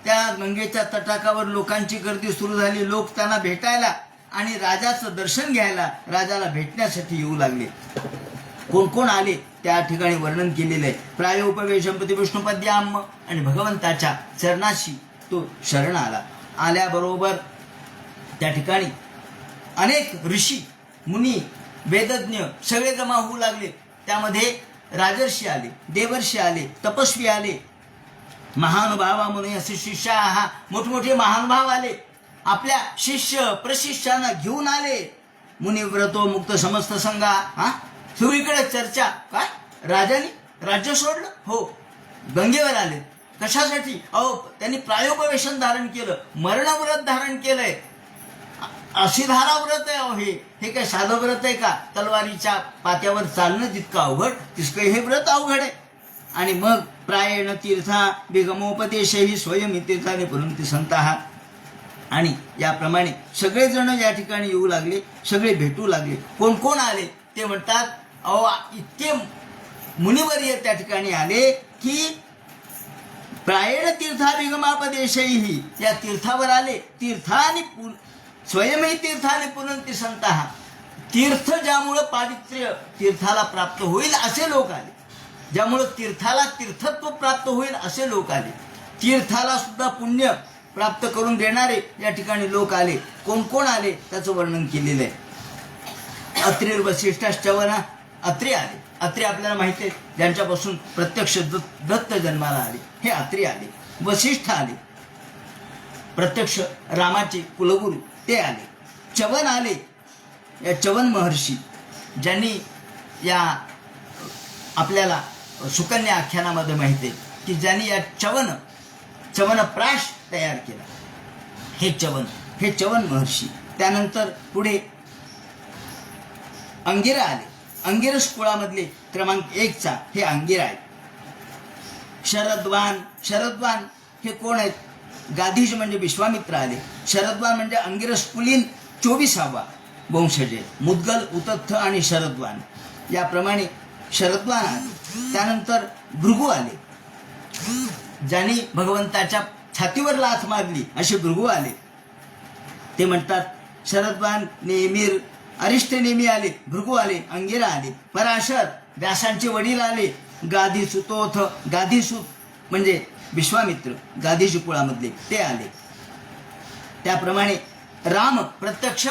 त्या गंगेच्या तटाकावर लोकांची गर्दी सुरू झाली. लोक त्यांना भेटायला आणि राजाचं दर्शन घ्यायला, राजाला भेटण्यासाठी येऊ लागले. कोण कोण आले त्या ठिकाणी वर्णन केलेलं आहे. प्रायोपवेशम पती विष्णुपद्याम, आणि भगवंताच्या चरणाशी तो शरण आला. आल्याबरोबर त्या ठिकाणी अनेक ऋषी मुनी वेदज्ञ सगळे जमा होऊ लागले. त्यामध्ये राजर्षी आले, देवर्षी आले, तपस्वी आले, महानुभावा मुनी असे शिष्य, मोठमोठे महानुभाव आले. आपल्या शिष्य प्रशिष्यांना घेऊन आले. मुनिव्रतो मुक्त समस्त संघा, सगळीकडे चर्चा. काय राजाने राज्य सोडलं? हो, गंगेवर आले. कशासाठी? अहो, त्यांनी प्रायोपवेशन धारण केलं, मरणव्रत धारण केलंय. असिधारा व्रत आहे. अहो, हे काय साधं व्रत आहे का? तलवारीच्या पात्यावर चालणं जितकं अवघड तितकं हे व्रत अवघड आहे. आणि मग प्रायण तीर्था बिगमोपदेशही स्वयं तीर्थाने पुरंती संता, आणि याप्रमाणे सगळेजण या ठिकाणी येऊ लागले, सगळे भेटू लागले. कोण कोण आले ते म्हणतात, अहो इतके मुनिवर्य त्या ठिकाणी आले की प्रायण तीर्थाभिगमापदेशही, या तीर्थावर आले. तीर्थाने स्वयंही तीर्थाने पुनंती संता, तीर्थ ज्यामुळं पावित्र्य तीर्थाला प्राप्त होईल असे लोक आले, ज्यामुळं तीर्थाला तीर्थत्व प्राप्त होईल असे लोक आले, तीर्थाला सुद्धा पुण्य प्राप्त करून देणारे या ठिकाणी लोक आले. कोण कोण आले त्याचं वर्णन केलेलं आहे. अत्रि वसिष्ठाश्चवना, अत्रि आले. अत्रि आपल्याला माहिती आहे, ज्यांच्यापासून प्रत्यक्ष दत्त जन्माला आले, हे अत्रि आले. वसिष्ठ आले, प्रत्यक्ष रामाचे कुलगुरू ते आले. च्यवन आले, या च्यवन महर्षी ज्यांनी या आपल्याला सुकन्या आख्यानामध्ये माहिती आहे की ज्यांनी या च्यवनप्राश तयार केला, हे च्यवन महर्षी. त्यानंतर पुढे अंगिरा आले. अंगिरस कुळामधले क्रमांक 1चा हे अंगिरा आहेत. शरद्वान हे कोण आहेत? गाधीज म्हणजे विश्वामित्र आले. शरद्वान म्हणजे अंगिरस कुलीन 24वा वंशज आहे. मुद्गल, उतत्थ आणि शरद्वान, याप्रमाणे शरद्वान आले. त्यानंतर भृगू आले, ज्यांनी भगवंताच्या छातीवर लाथ मारली असे भृगू आले. ते म्हणतात शरद्वान, नेमीर, अरिष्ट नेमी आले, भृगू आले, अंगिरा आले. पराशर व्यासांचे वडील आले. गाधीसुतोथ, गाधीसूत म्हणजे विश्वामित्र, गाधीजी कुळामधले ते आले. त्याप्रमाणे राम प्रत्यक्ष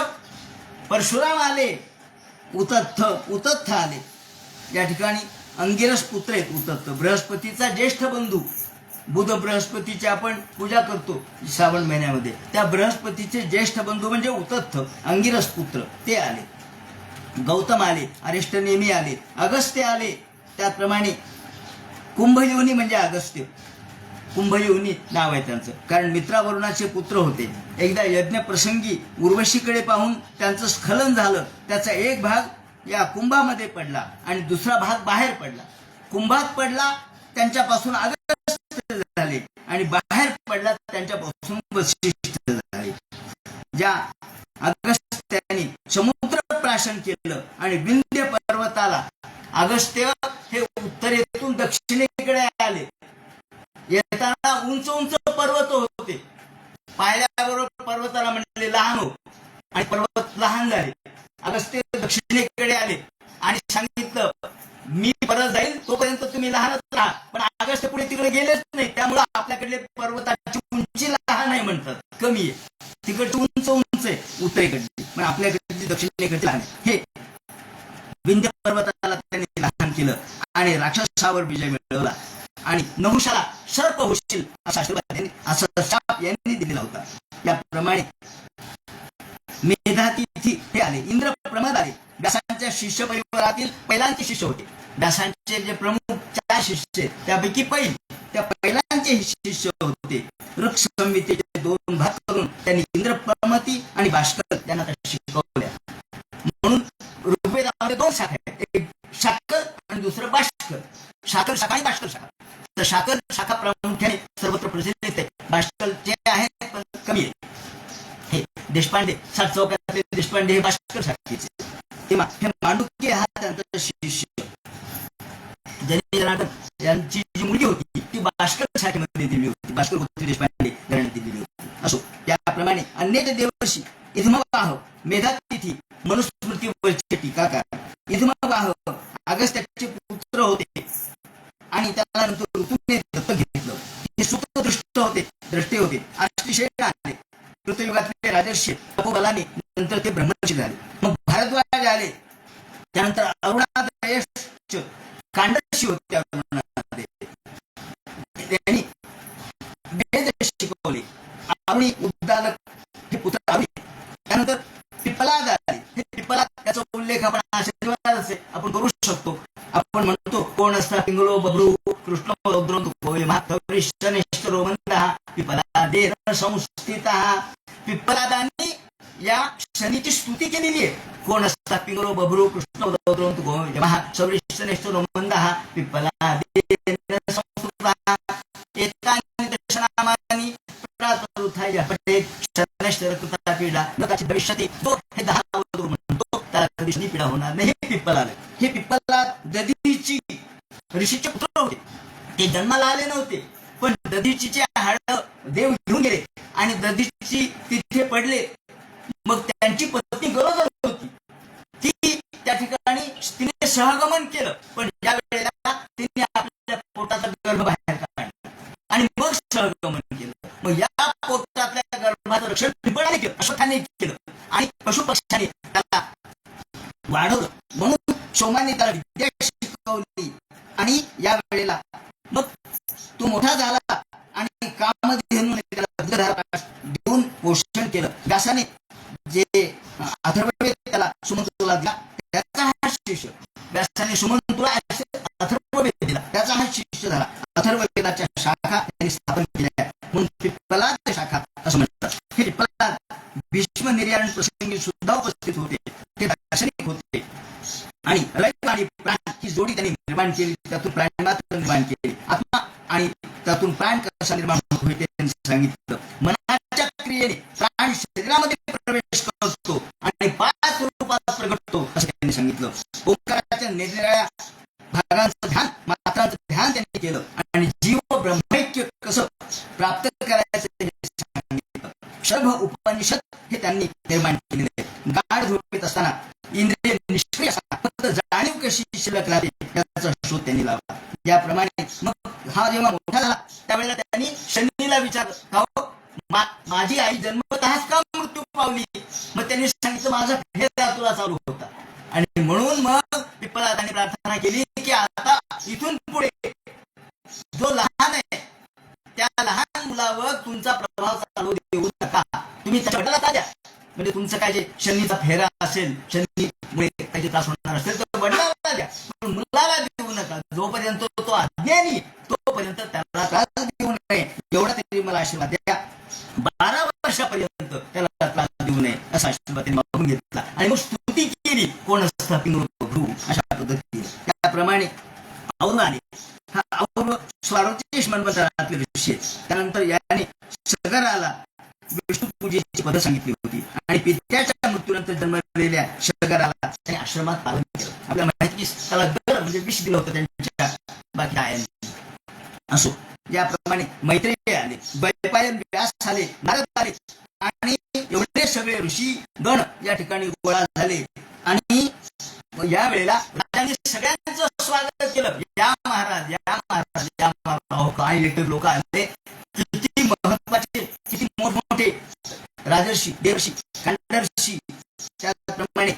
परशुराम आले. उतत्थ आले. या ठिकाणी अंगिरस पुत्र आहेत उतत्थ, बृहस्पतीचा ज्येष्ठ बंधू. बुध बृहस्पतीची आपण पूजा करतो श्रावण महिन्यामध्ये, त्या बृहस्पतीचे ज्येष्ठ बंधू म्हणजे उतत्थ, अंगिरस पुत्र ते आले. गौतम आले, अरिष्टनेमी आले, अगस्त्य आले. त्याप्रमाणे कुंभयोनी म्हणजे अगस्त्य, कुंभयोनी नाव आहे त्यांचं, कारण मित्रावरुणाचे पुत्र होते. एकदा यज्ञ प्रसंगी उर्वशीकडे पाहून त्यांचं स्खलन झालं. त्याचा एक भाग या कुंभामध्ये पडला आणि दुसरा भाग बाहेर पडला. कुंभात पडला त्यांच्यापासून अगस्त झाले आणि बाहेर पडला त्यांच्यापासून वसिष्ठ झाले. ज्या अगस्त्याने समुद्र प्राशन केलं आणि विंध्य पर्वताला, अगस्त्य हे उत्तरेतून दक्षिणेकडे आले. येताना उंच उंच पर्वत होते. पाहिल्याबरोबर पर्वताला म्हणले लहान हो, आणि पर्वत लहान झाले. अगस्त्य दक्षिणेकडे आले आणि सांगितलं मी परत जाईल, तोपर्यंत तुम्ही लहानच राहा. पण अगस्त्य पुढे तिकडे गेलेच नाही. त्यामुळे आपल्याकडले पर्वताची उंची लहान आहे म्हणतात, कमी आहे. तिकडची उंच उंच आहे उत्तरेकडची, पण आपल्याकडची दक्षिणेकडची लहान आहे. हे विंध्य पर्वताला त्यांनी लहान केलं आणि राक्षसावर विजय मिळवला आणि नहुषाला सर्प होशील असा आशीर्वाद त्यांनी, असा शाप यांनी दिलेला होता. याप्रमाणे मेधातिथी हे आले. इंद्र प्रमद आले. व्यासांच्या शिष्य परिवारातील पहिलांचे शिष्य होते. व्यासांचे जे प्रमुख 4 शिष्य त्यापैकी त्या पहिलांचे शिष्य होते. वृक्ष संहितेचे 2 भाग करून त्यांनी इंद्र प्रमती आणि भास्कर त्यांना शिकवल्या. म्हणून ऋग्वेदामध्ये 2 शाखा आहेत, एक शाकर आणि दुसरं भास्कर. शाकर शाखा आणि भास्कर शाखा. तर शाकर शाखा प्रामुख्याने सर्वत्र प्रचलित आहे. भास्कर जे आहेत पण कमी आहे. हे देशपांडे 60 चौकातले देशपांडे हे भास्कर शाखेचे. तेव्हा हे मांडुक्य हा त्यांचा शिष्य. जनार्दन यांची जी मुलगी होती ती भास्कर शाखेमध्ये दिली होती. भास्कर होती देशपांडे घराण्यात दिली होती. असो, त्याप्रमाणे अनेक देवर्षी इधमवाह, मेधातिथी, मनुस्मृतीवरचे टीकाकार. इधमवाह अगस्त्याचे पुत्र होते आणि त्याला नंतर ऋतूने दत्तक घेतलं. हे सुखदृष्ट होते, द्रष्टे होते. अष्टिशेष आले. कृतयुगातले राजर्षी तपोबलाने नंतर ते ब्रह्मर्षी झाले. मग भारद्वाज आले. त्यानंतर अरुणादयश कांडर्षी होते. अरुणादय त्यांनी वेद शिकवले. अरुणी उद्दालक हे पुत्र अरुणी. त्यानंतर पिपलाद आले. हे पिपलाद त्याचा उल्लेख आपण आशीर्वादाचे आपण करू शकतो. आपण म्हणतो कोण असता पिंगलो बब्रू कृष्ण माधवरिष्ठनेश्वरो मंदः पिपलादेन संस्थितः. पिपलादांनी या शनीची स्तुती केलेली आहे. कोण असतात पिंगलो बब्रू कृष्ण सौरिष्ठनेश्वरो मंदः पिपलादेन संस्थितः. एतानि दशनामानि प्रातरुत्थाय पठेत् शनैश्चर कृता पीडा न कदाचित् भविष्यति. तो हे 10 अवधूत म्हणतो, त्याला कधीच पीडा होणार नाही. हे पिपलाद. हे पिपलाद दधीची ऋषीचे पुत्र होते. ते जन्माला आले नव्हते, पण दधीचीचे हाड देव घेऊन गेले आणि दधीची तिथे पडले. मग त्यांची पत्नी गरोदर होती. ती त्या ठिकाणी तिने सहगमन केलं, पण ज्या वेळेला तिने आपल्या पोटाचा गर्भ बाहेर काढला आणि मग सहगमन केलं. मग या पोटातल्या गर्भाचं रक्षण पिंपळाने केलं, अश्वत्थाने केलं आणि पशुपक्षाने त्याला वाढवलं. म्हणून सोमाने त्याला विद्या शिकवली आणि या वेळेला मग तो मोठा झाला आणि कामधेनूने त्याला देऊन पोषण केलं. व्यासाने जे अथर्ववेद त्याला सुमंतूला दिला त्याचा हा शिष्य. व्यासाने सुमंतूला अथर्ववेद दिला त्याचा हा शिष्य झाला. अथर्ववेदाच्या शाखा त्यांनी स्थापन केल्या म्हणून पिपलाद शाखा असं म्हणतात. हे पिपलाद भीष्म निर्याण प्रसंगी सुद्धा उपस्थित होते. ते दार्शनिक होते आणि रैत आणि प्राण ही जोडी त्यांनी निर्माण केली. त्यातून प्राण मात्र निर्माण केली. आत्मा आणि त्यातून प्राण कसा निर्माण होतो हे त्यांनी सांगितलं. मनाच्या क्रियेने प्राण शरीरामध्ये प्रवेश करतो आणि 5 रूपात प्रगटतो असं त्यांनी सांगितलं. ओंकाराच्या निरनिराळ्या भागांचं ध्यान, मात्रांचं ध्यान त्यांनी केलं आणि जीव ब्रह्मैक्य कसं प्राप्त करायचं हे सांगितलं. शर्भ उपनिषद हे त्यांनी निर्माण केलेले. गाढ झोपेत असताना इंद्रिय निष्क्रिय असताना फक्त जाणीव कशी शिल्लक राहते याचा शोध त्यांनी लावला. याप्रमाणे मग हा जेव्हा मोठा झाला त्यावेळेला त्यांनी शनीला विचारलं, माझी आई जन्मतःच का मृत्यू पावली? मग त्यांनी सांगितलं माझा फेरा तुला चालू होता. आणि म्हणून मग पिपलादाने प्रार्थना केली की आता इथून पुढे जो लहान आहे त्या लहान मुलावर तुमचा प्रभाव चालू देऊ नका. तुम्ही त्याच्या वडिलांना द्या. म्हणजे तुमचं काय जे शनीचा फेरा असेल, शनीमुळे काही त्रास होणार असेल तर वडिलांना द्या, पण मुलाला देऊ नका. जोपर्यंत तो अज्ञानी तोपर्यंत त्याला त्रास देऊ नये एवढा तरी मला आशीर्वाद द्या. 12 वर्षापर्यंत त्याला त्रास देऊ नये असा आशीर्वाद त्यांनी मागून घेतला आणि मग स्तुती केली. कोण असता पिंगलो प्रभू अशा पद्धतीने. त्याप्रमाणे और्व आले. हा और्व स्वारोचेश मन्वंतरातले ऋषी आहेत. त्यानंतर याने सगराला विष्णू पूजेची पद्धत सांगितली होती आणि पित्याच्या मृत्यूनंतर जन्मलेल्या शगराला त्याने आश्रमात पालन केलं. आपल्याला माहिती त्याला दर म्हणजे विष दिलं होतं त्यांच्या बाकी आयांनी. असो, याप्रमाणे मैत्रेय आले, वैपायन व्यास आले, नारद आले आणि एवढे सगळे ऋषी गण या ठिकाणी गोळा झाले आणि या वेळेला राजाने सगळ्यांचं स्वागत केलं. या महाराज, या महाराज, या महाराज. काय लेखक लोक आले, किती महत्वाचे, किती मोठमोठे राजर्षी, देवर्षी, खंडर्षी, त्याप्रमाणे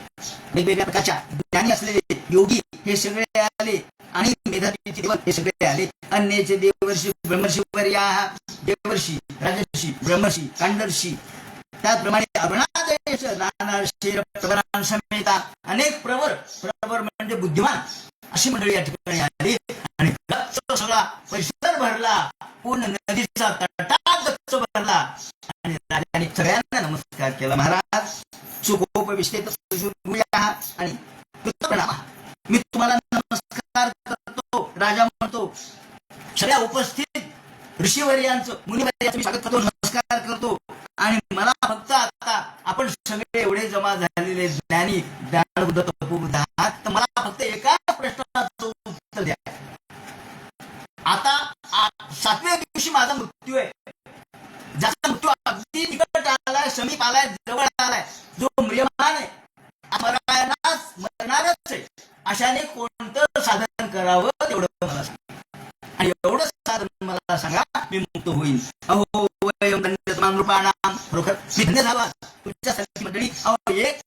वेगवेगळ्या प्रकारच्या ज्ञानी असलेले योगी हे सगळे आले आणि मेधावी देव हे सगळे आले. अन्यचे देवर्षी, ब्रह्मर्षी वर्या, देवर्षी, राजर्षी, ब्रह्मर्षी, कांडर्षी, त्याचप्रमाणे अरुणादेश, नानार्षी, प्रवरां समेता अनेक प्रवर, प्रवर म्हणजे बुद्धिमान अशी मंडळी या ठिकाणी आली आणि गच्च सगळा परिसर भरला, पूर्ण नदीचा तटा गच्च भरला आणि राजाने सगळ्यांना नमस्कार केला. महाराज सुखोपविष्टेत आणि प्रणाम, मी तुम्हाला नमस्कार करतो. राजा म्हणतो, सगळ्या उपस्थित ऋषीवर्यांचं, मुनिवर्यांचं मी स्वागत करतो, नमस्कार करतो. आणि मला फक्त आता आपण सगळे एवढे जमा झालेले ज्ञानी, ज्ञानबुद्ध, तपोबुद्ध आहात, तर मला फक्त एका प्रश्नाचं उत्तर द्या. आता 7व्या दिवशी माझा मृत्यू आहे, ज्याचा मृत्यू अगदी निकट आलाय, समीप आलाय, जवळ आलाय, जो म्रियमान आहे, मरणारच आहे, अशाने कोणतं साधन करावं तेवढं मला सांगा आणि एवढं साधन मला सांगा, मी मुक्त होईल. अहो वयम रूपाणाम, खरोखर मी धन्य झाला तुमच्यासारखी मंडळी. अहो एक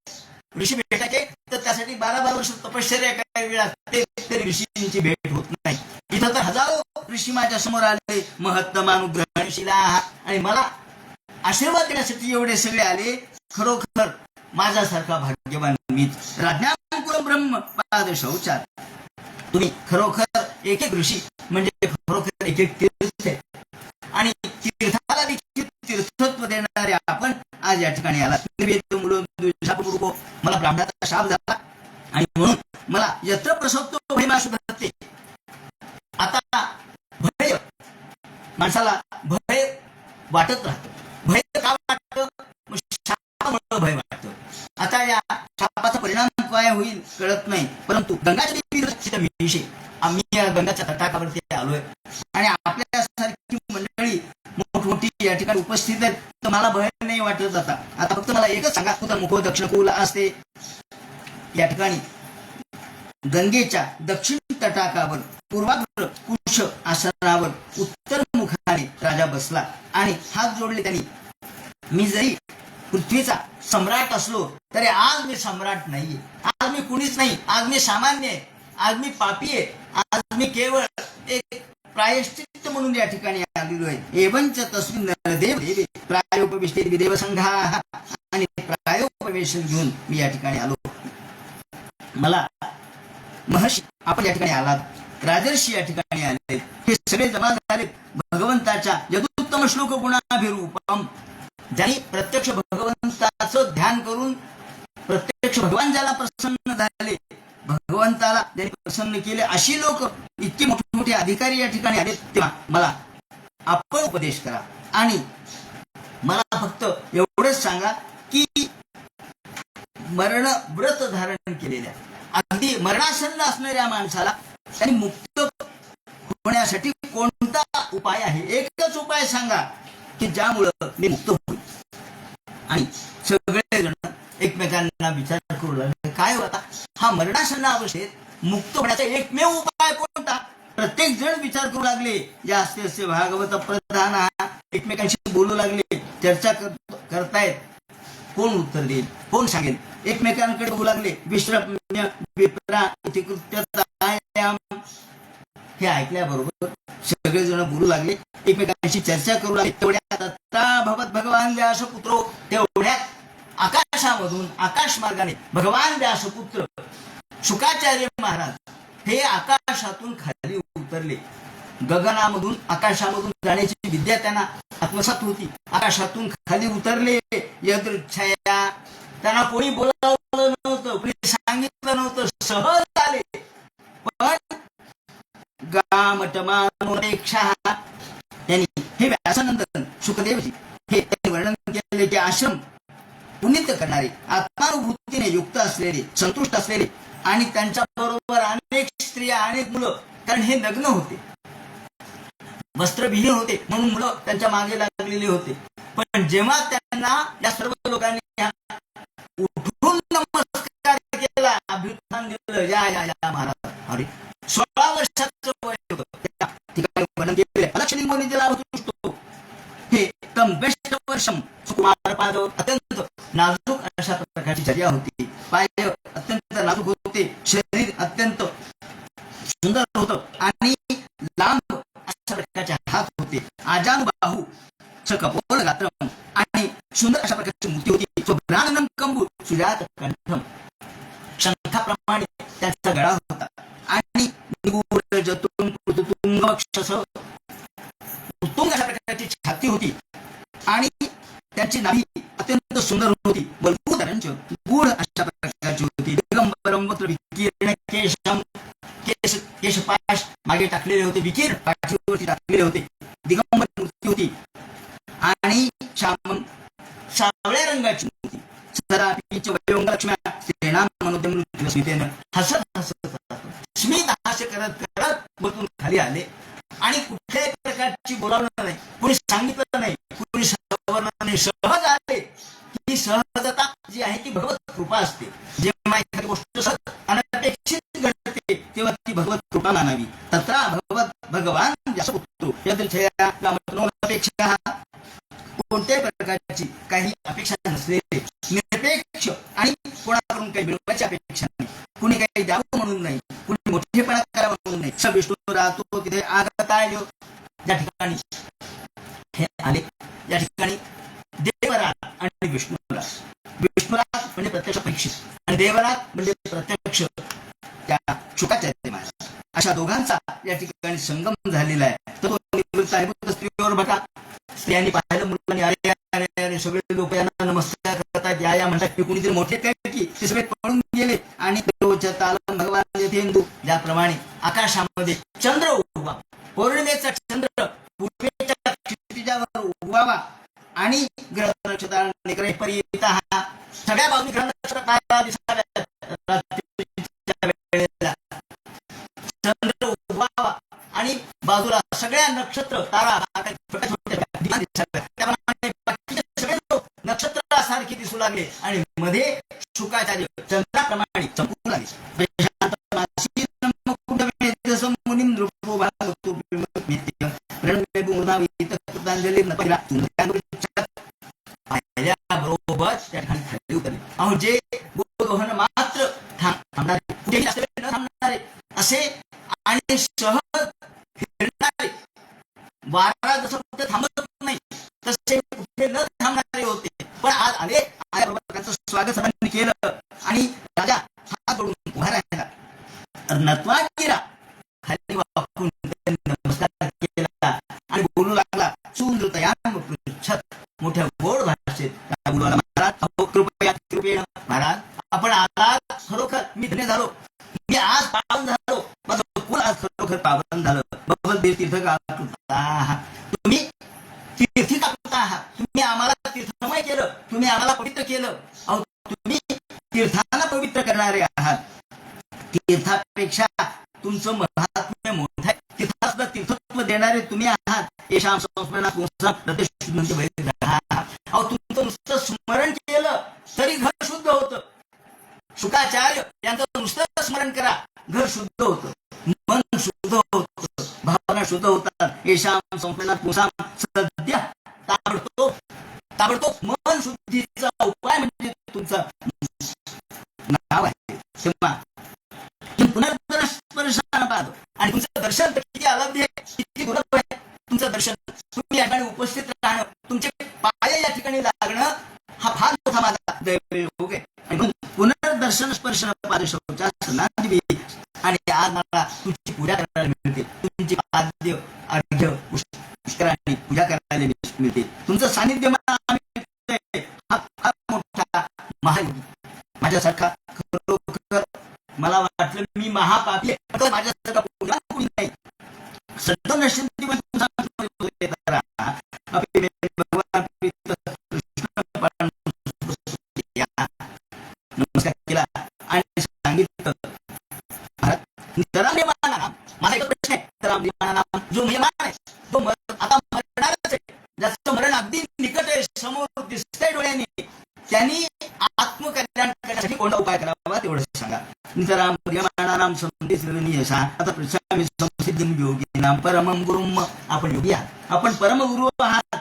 ऋषी भेटायचे तर त्यासाठी 12-12 वर्ष तपश्चर्या काही वेळा ते ऋषींची भेट होत नाही. इथं तर हजारो ऋषी माझ्या समोर आले, महत्तमानुग्रहशीला, आणि मला आशीर्वाद देण्यासाठी एवढे सगळे आले. खरोखर माझ्यासारखा भाग्यवान मीच. राज्ञाकुलम ब्रह्म पाद शौचार. तुम्ही खरोखर एक एक ऋषी म्हणजे खरोखर एक एक तीर्थ आहे आणि तीर्थाला देखील तीर्थत्व देणारे आपण आज या ठिकाणी आला. मला ब्राह्मणाचा शाप झाला आणि म्हणून मला यत्र प्रसवतो भयमाशु धत्ते. आता भय, माणसाला भय वाटत राहतं. भय का वाटतं? शापामुळे भय वाटतं. आता या शापाचा परिणाम काय होईल कळत नाही, परंतु गंगाची देवी आम्ही या गंगाच्या तटाकावरती आलोय आणि आपल्यासारखी मंडळी मोठमोठी या ठिकाणी उपस्थित आहेत, तर मला भय नाही वाटत. आता फक्त मला एकच सांगा, उत्तर मुख दक्षिण कुल असते. या ठिकाणी गंगेच्या दक्षिण तटाकावर पूर्वाग्र कुश आसनावर उत्तर मुखाने राजा बसला आणि हात जोडले त्यांनी. मी जरी पृथ्वीचा सम्राट असलो तरी आज मी सम्राट नाहीये, आज मी कुणीच नाही, आज मी सामान्य आहे, आज मी पापी आहे, आज मी केवळ एक प्रायश्चित्त म्हणून या ठिकाणी आलेलो आहे. एवंच तस्मिन् नरदेव देवे प्रायोपविष्टे विदेव संघा, आणि प्रायोपवेशन घेऊन मी या ठिकाणी आलो. मला महर्षी आपण या ठिकाणी आलात, राजर्षी या ठिकाणी आले, हे सगळे जमा झाले भगवंताच्या यदुत्तम श्लोक गुणाभिरूपम. ज्यांनी प्रत्यक्ष भगवंताचं ध्यान करून प्रत्यक्ष भगवान ज्याला प्रसन्न झाले, भगवंताला ज्यांनी प्रसन्न केले, अशी लोक, इतके मोठे मोठे अधिकारी या ठिकाणी आले. तेव्हा मला आपण उपदेश करा आणि मला फक्त एवढंच सांगा की मरण व्रत धारण केलेल्या, अगदी मरणासन्न असणाऱ्या माणसाला त्यांनी मुक्त होण्यासाठी कोणता उपाय आहे? एकच उपाय सांगा की ज्यामुळं मी मुक्त होईल. आणि सगळेजण एकमेकांना विचार करू लागले, काय होता हा मरणासन्न अवस्थेत मुक्त होण्याचा एकमेव उपाय कोणता? प्रत्येक जण विचार करू लागले. या असे भागवत प्रधान एकमेकांशी बोलू लागले, चर्चा करतायत. कोण उत्तर देईल, कोण सांगेल? एकमेकांकडे बघू लागले. विश्रम्य विप्रा इति कृत्यतायाम. हे ऐकल्याबरोबर सगळेजण बोलू लागले, एकमेकांशी चर्चा करू लागले. तेवढ्यात तत्रा भगवत भगवान व्यासपुत्रो, तेवढ्यात आकाशामधून, आकाश मार्गाने भगवान व्यासपुत्र शुकाचार्य महाराज हे आकाशातून खाली उतरले. गगनामधून, आकाशामधून जाण्याची विद्या त्यांना आत्मसात होती. आकाशातून खाली उतरले यदृच्छया. त्यांना कोणी बोलावलं नव्हतं, कोणी सांगितलं नव्हतं, सहज आले. पण गामटमानो गुणपेक्षा त्यांनी हे व्यासानंदन शुकदेवजी हे त्यांनी वर्णन केलेले की आश्रम पुनित करणारे, आत्मानुभूतीने युक्त असलेले, संतुष्ट असलेले आणि त्यांच्या बरोबर अनेक स्त्रिया, अनेक मुलं, कारण हे नग्न होते, वस्त्रविहीन होते, म्हणून मुलं त्यांच्या मागे लागलेली होते. पण जेव्हा त्यांना या सर्व लोकांनी उठून नमस्कार केला, अभ्युत्थान दिलं, या या या महाराज, अरे 16 वर्षाचं वय होतं, त्या ठिकाणी वर्णन केले. अलक्षलिंगोनी दिला होतो हे तम बेस्ट वर्षम सुकुमार पाद, अत्यंत नाजूक अशा प्रकारची चर्या होती. पाय अत्यंत नाजूक होते, शरीर अत्यंत सुंदर होतं आणि लांब अशा प्रकारचे हात होते. आजान बाहू सकपोल गात्रम आणि सुंदर अशा प्रकारची मूर्ती होती. स्वप्रानंदम कंबू सूर्यात कंठम, शंखाप्रमाणे त्यांचा गळा होता आणि निगूढ जतुम तुंग वक्षस, उत्तुंग अशा प्रकारची छाती होती आणि त्यांची नाभी अत्यंत सुंदर होती. बलभूतरांची गूढ अशा प्रकारची होती. दिगंबरम वक्र विकीर्ण केशम, केशपाश मागे टाकलेले होते, विकीर्ण पाठीवरती टाकलेले होते. दिगंबर मूर्ती होती आणि सावळ्या रंगाची मूर्ती. सदापीच वयोंगलक्ष्म्या स्त्रीणाम मनोदमृत्यू स्मितेनं हसत हसत स्मित हास्य करत करत बसून खाली आले आणि कुठल्याही प्रकारची बोलावलं नाही, कुणी सांगितलं नाही, कुणी सवरलं नाही, सहज आले. ही सहजता जी आहे ती भगवत कृपा असते. जेव्हा एखादी गोष्ट सहज अनपेक्षित घडते तेव्हा ती भगवत कृपा मानावी. तत्रा भगवत भगवान यशपुत्र अपेक्षा, कोणत्याही प्रकारची काही अपेक्षा नसलेले, निरपेक्ष आणि कोणाकडून काही मिळवायची अपेक्षा नाही, कुणी काही द्यावं म्हणून नाही, कुणी मोठेपणा करावं म्हणून नाही. स विष्णू राहतो तिथे आगताय, ज्या ठिकाणी हे आले या ठिकाणी देवराज आणि विष्णुराज. विष्णुराज म्हणजे प्रत्यक्ष परीक्षित आणि देवराज म्हणजे प्रत्यक्ष त्या शुकाचार्य महाराज. अशा दोघांचा या ठिकाणी संगम झालेला आहे. तर तो निवृत्त आहे स्त्रीवर बघा. स्त्रियांनी पाहिलं, मुलांनी अरे अरे अरे सगळे लोक यांना नमस्कार करतात, या या म्हणतात. की कुणीतरी मोठे काय की ते सगळे पळून गेले आणि तालम भगवान येथेंदू, ज्याप्रमाणे आकाशामध्ये चंद्र उगवा, पौर्णिमेचा चंद्र पूर्वेच्या क्षितिजावर उगवावा आणि ग्रह नक्षत्रांनी पर्यंत हा सगळ्या बाजूने ग्रह नक्षत्र दिसाव्या, चंद्र उगवावा आणि बाजूला सगळ्या नक्षत्र तारा छोट्या छोट्या दिसाव्या, त्याप्रमाणे सगळे लोक नक्षत्रासारखे दिसू लागले आणि मध्ये शुकाचार्य चंद्राप्रमाणे चमकू लागले. बरोबर त्या ठिकाणी खाली उतरले. अहो जे गोदोहन मात्र थांबणारे, कुठेही असले न थांबणारे असे आणि सहज फिरणारे, वारा जसं कुठे थांबत नाही तसे कुठे न थांबणारे होते. पण आज अनेक आल्याबरोबर त्यांचं स्वागत सर्वांनी केलं आणि राजा हात जोडून उभा राहिला, नत्वागिरा खाली वाकून नमस्कार केला आणि बोलू लागला. सुंदरतया छत मोठ्या गोड भाषेत बोलू लागला. महाराज अहो कृपया कृपेनं महाराज आपण आलात, खरोखर मी धन्य झालो, मी आज पावन झालो, माझं कुल आज खरोखर पावन झालं. तीर्थ तुम्ही तीर्थी कापता आहात, तुम्ही आम्हाला तीर्थमय केलं, तुम्ही आम्हाला पवित्र केलं. अहो तुम्ही तीर्थांना पवित्र करणारे आहात. तीर्थापेक्षा तुमचं महात्म्य मोठं आहे. तीर्थाचं तीर्थत्व देणारे तुम्ही आहात. येशाम संस्मरणात अहो तुमचं नुसतं स्मरण केलं तरी घर शुद्ध होतं. शुकाचार्य यांचं नुसतं स्मरण करा, घर शुद्ध होतं, मन शुद्ध होतं, भावना शुद्ध होतात. येशाम संस्मरणात सध्या ताबडतोब मन शुद्धीचा उपाय म्हणजे तुमचं नाव आहे. तेव्हा पुनर्दर्शन पाहतो आणि तुमचं दर्शन किती अवधी आहे, किती दुर्लभ आहे तुमचं दर्शन. तुम्ही या ठिकाणी उपस्थित राहणं, तुमचे पाय या ठिकाणी लागणं हा फार मोठा माझा दैवयोग आहे. आणि पुनर्दर्शन स्पर्शन पादशौचासनादी आणि आज मला तुमची पूजा करायला मिळते, तुमची पाद्य अर्घ्य पुष्करांनी पूजा करायला मिळते. तुमचं सानिध्य मला मिळते, हा फार मोठा महायोग. माझ्यासारखा खरोखर मला वाटलं मी महापापी आहे, माझ्यासारखा पूजा कोणी नाही. संतो नश्यन्ति नमस्कार केला आणि सांगितलं तराम विमानानाम. माझा एक प्रश्न आहे, तराम विमानानाम जो विमान आहे तो आता मरणारच आहे, ज्याचं मरण अगदी निकट आहे, समोर दिसतंय डोळ्यांनी, त्यांनी आत्मकल्याण करण्यासाठी कोणता उपाय करावा तेवढं सांगा. नितराम विमानानाम संदेशा. आता पृथ्वी संसिद्धिं योगिनाम परमं गुरुम. आपण योगी आहात, आपण परमगुरु आहात,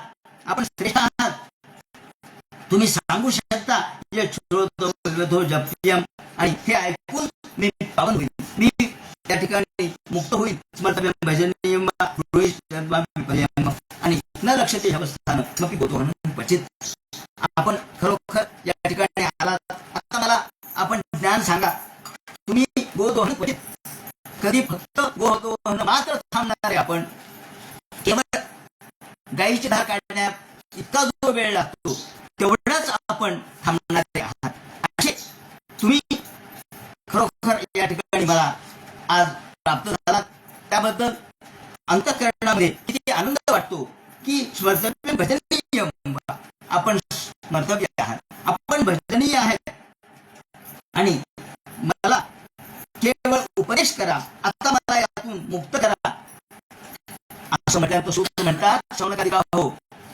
आपण श्रेष्ठ आहात. तुम्ही सांगू शकता यच्छ्रोतो जप्यम. आणि हे ऐकून मी पावन होईल, मी त्या ठिकाणी मुक्त होईल. स्मर्तव्यम भजनीयम आणि न लक्षते अवस्थानं मग बोधो क्वचित. आपण खरोखर या ठिकाणी आलात, आता मला आपण ज्ञान सांगा. तुम्ही गोदोहन क्वचित, कधी फक्त गोदोहन मात्र थांबणारे आपण, केवळ गायीची धार काढण्यात इतका जो वेळ लागतो तेवढाच आपण थांबणारे आहात. असे तुम्ही खरोखर या ठिकाणी मला आज प्राप्त झालात, त्याबद्दल अंतःकरणामध्ये किती आनंद वाटतो की स्मर्तव्य भजनीय. आपण स्मर्तव्य आहात, आपण भजनीय आहेत आणि मला केवळ उपदेश करा, आता मला यातून मुक्त करा असं म्हटल्यानंतर सूत्र म्हणतात शौनकादिका हो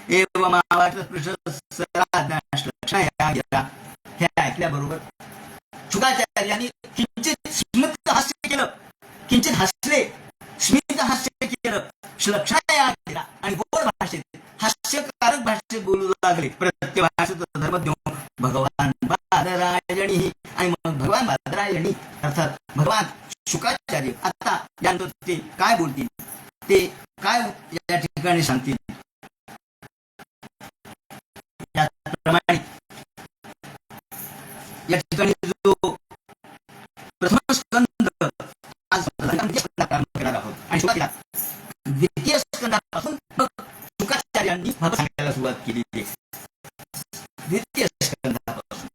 एवं हे ऐकल्याबरोबर शुकाचार्यांनी किंचित स्मित हास्य केलं, किंचित हसले, स्मित हास्य केलं, श्लक्षाया केला आणि गोड भाषेत हास्यकारक भाषेत बोलू लागले. प्रत्यभाषेत धर्मज्ञ भगवान बादरायणी. आणि मग भगवान बादरायणी अर्थात भगवान शुकाचार्य आता यानंतर ते काय बोलतील, ते काय या ठिकाणी सांगतील. त्याप्रमाणे या ठिकाणी जो प्रथम स्कंद आज करणार आहोत आणि द्वितीय स्कंदापासून शुकाचार्यांनी भगवत सांगायला सुरुवात केली. द्वितीय स्कंदापासून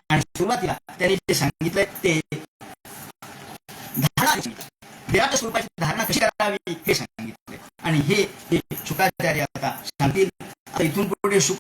आणि सुरुवातीला त्यांनी जे सांगितलंय ते धारणा, विराट स्वरूपाची धारणा कशी करावी हे सांगितले आणि हे शुकाचार्य आता सांगतील. इथून पुढे शुक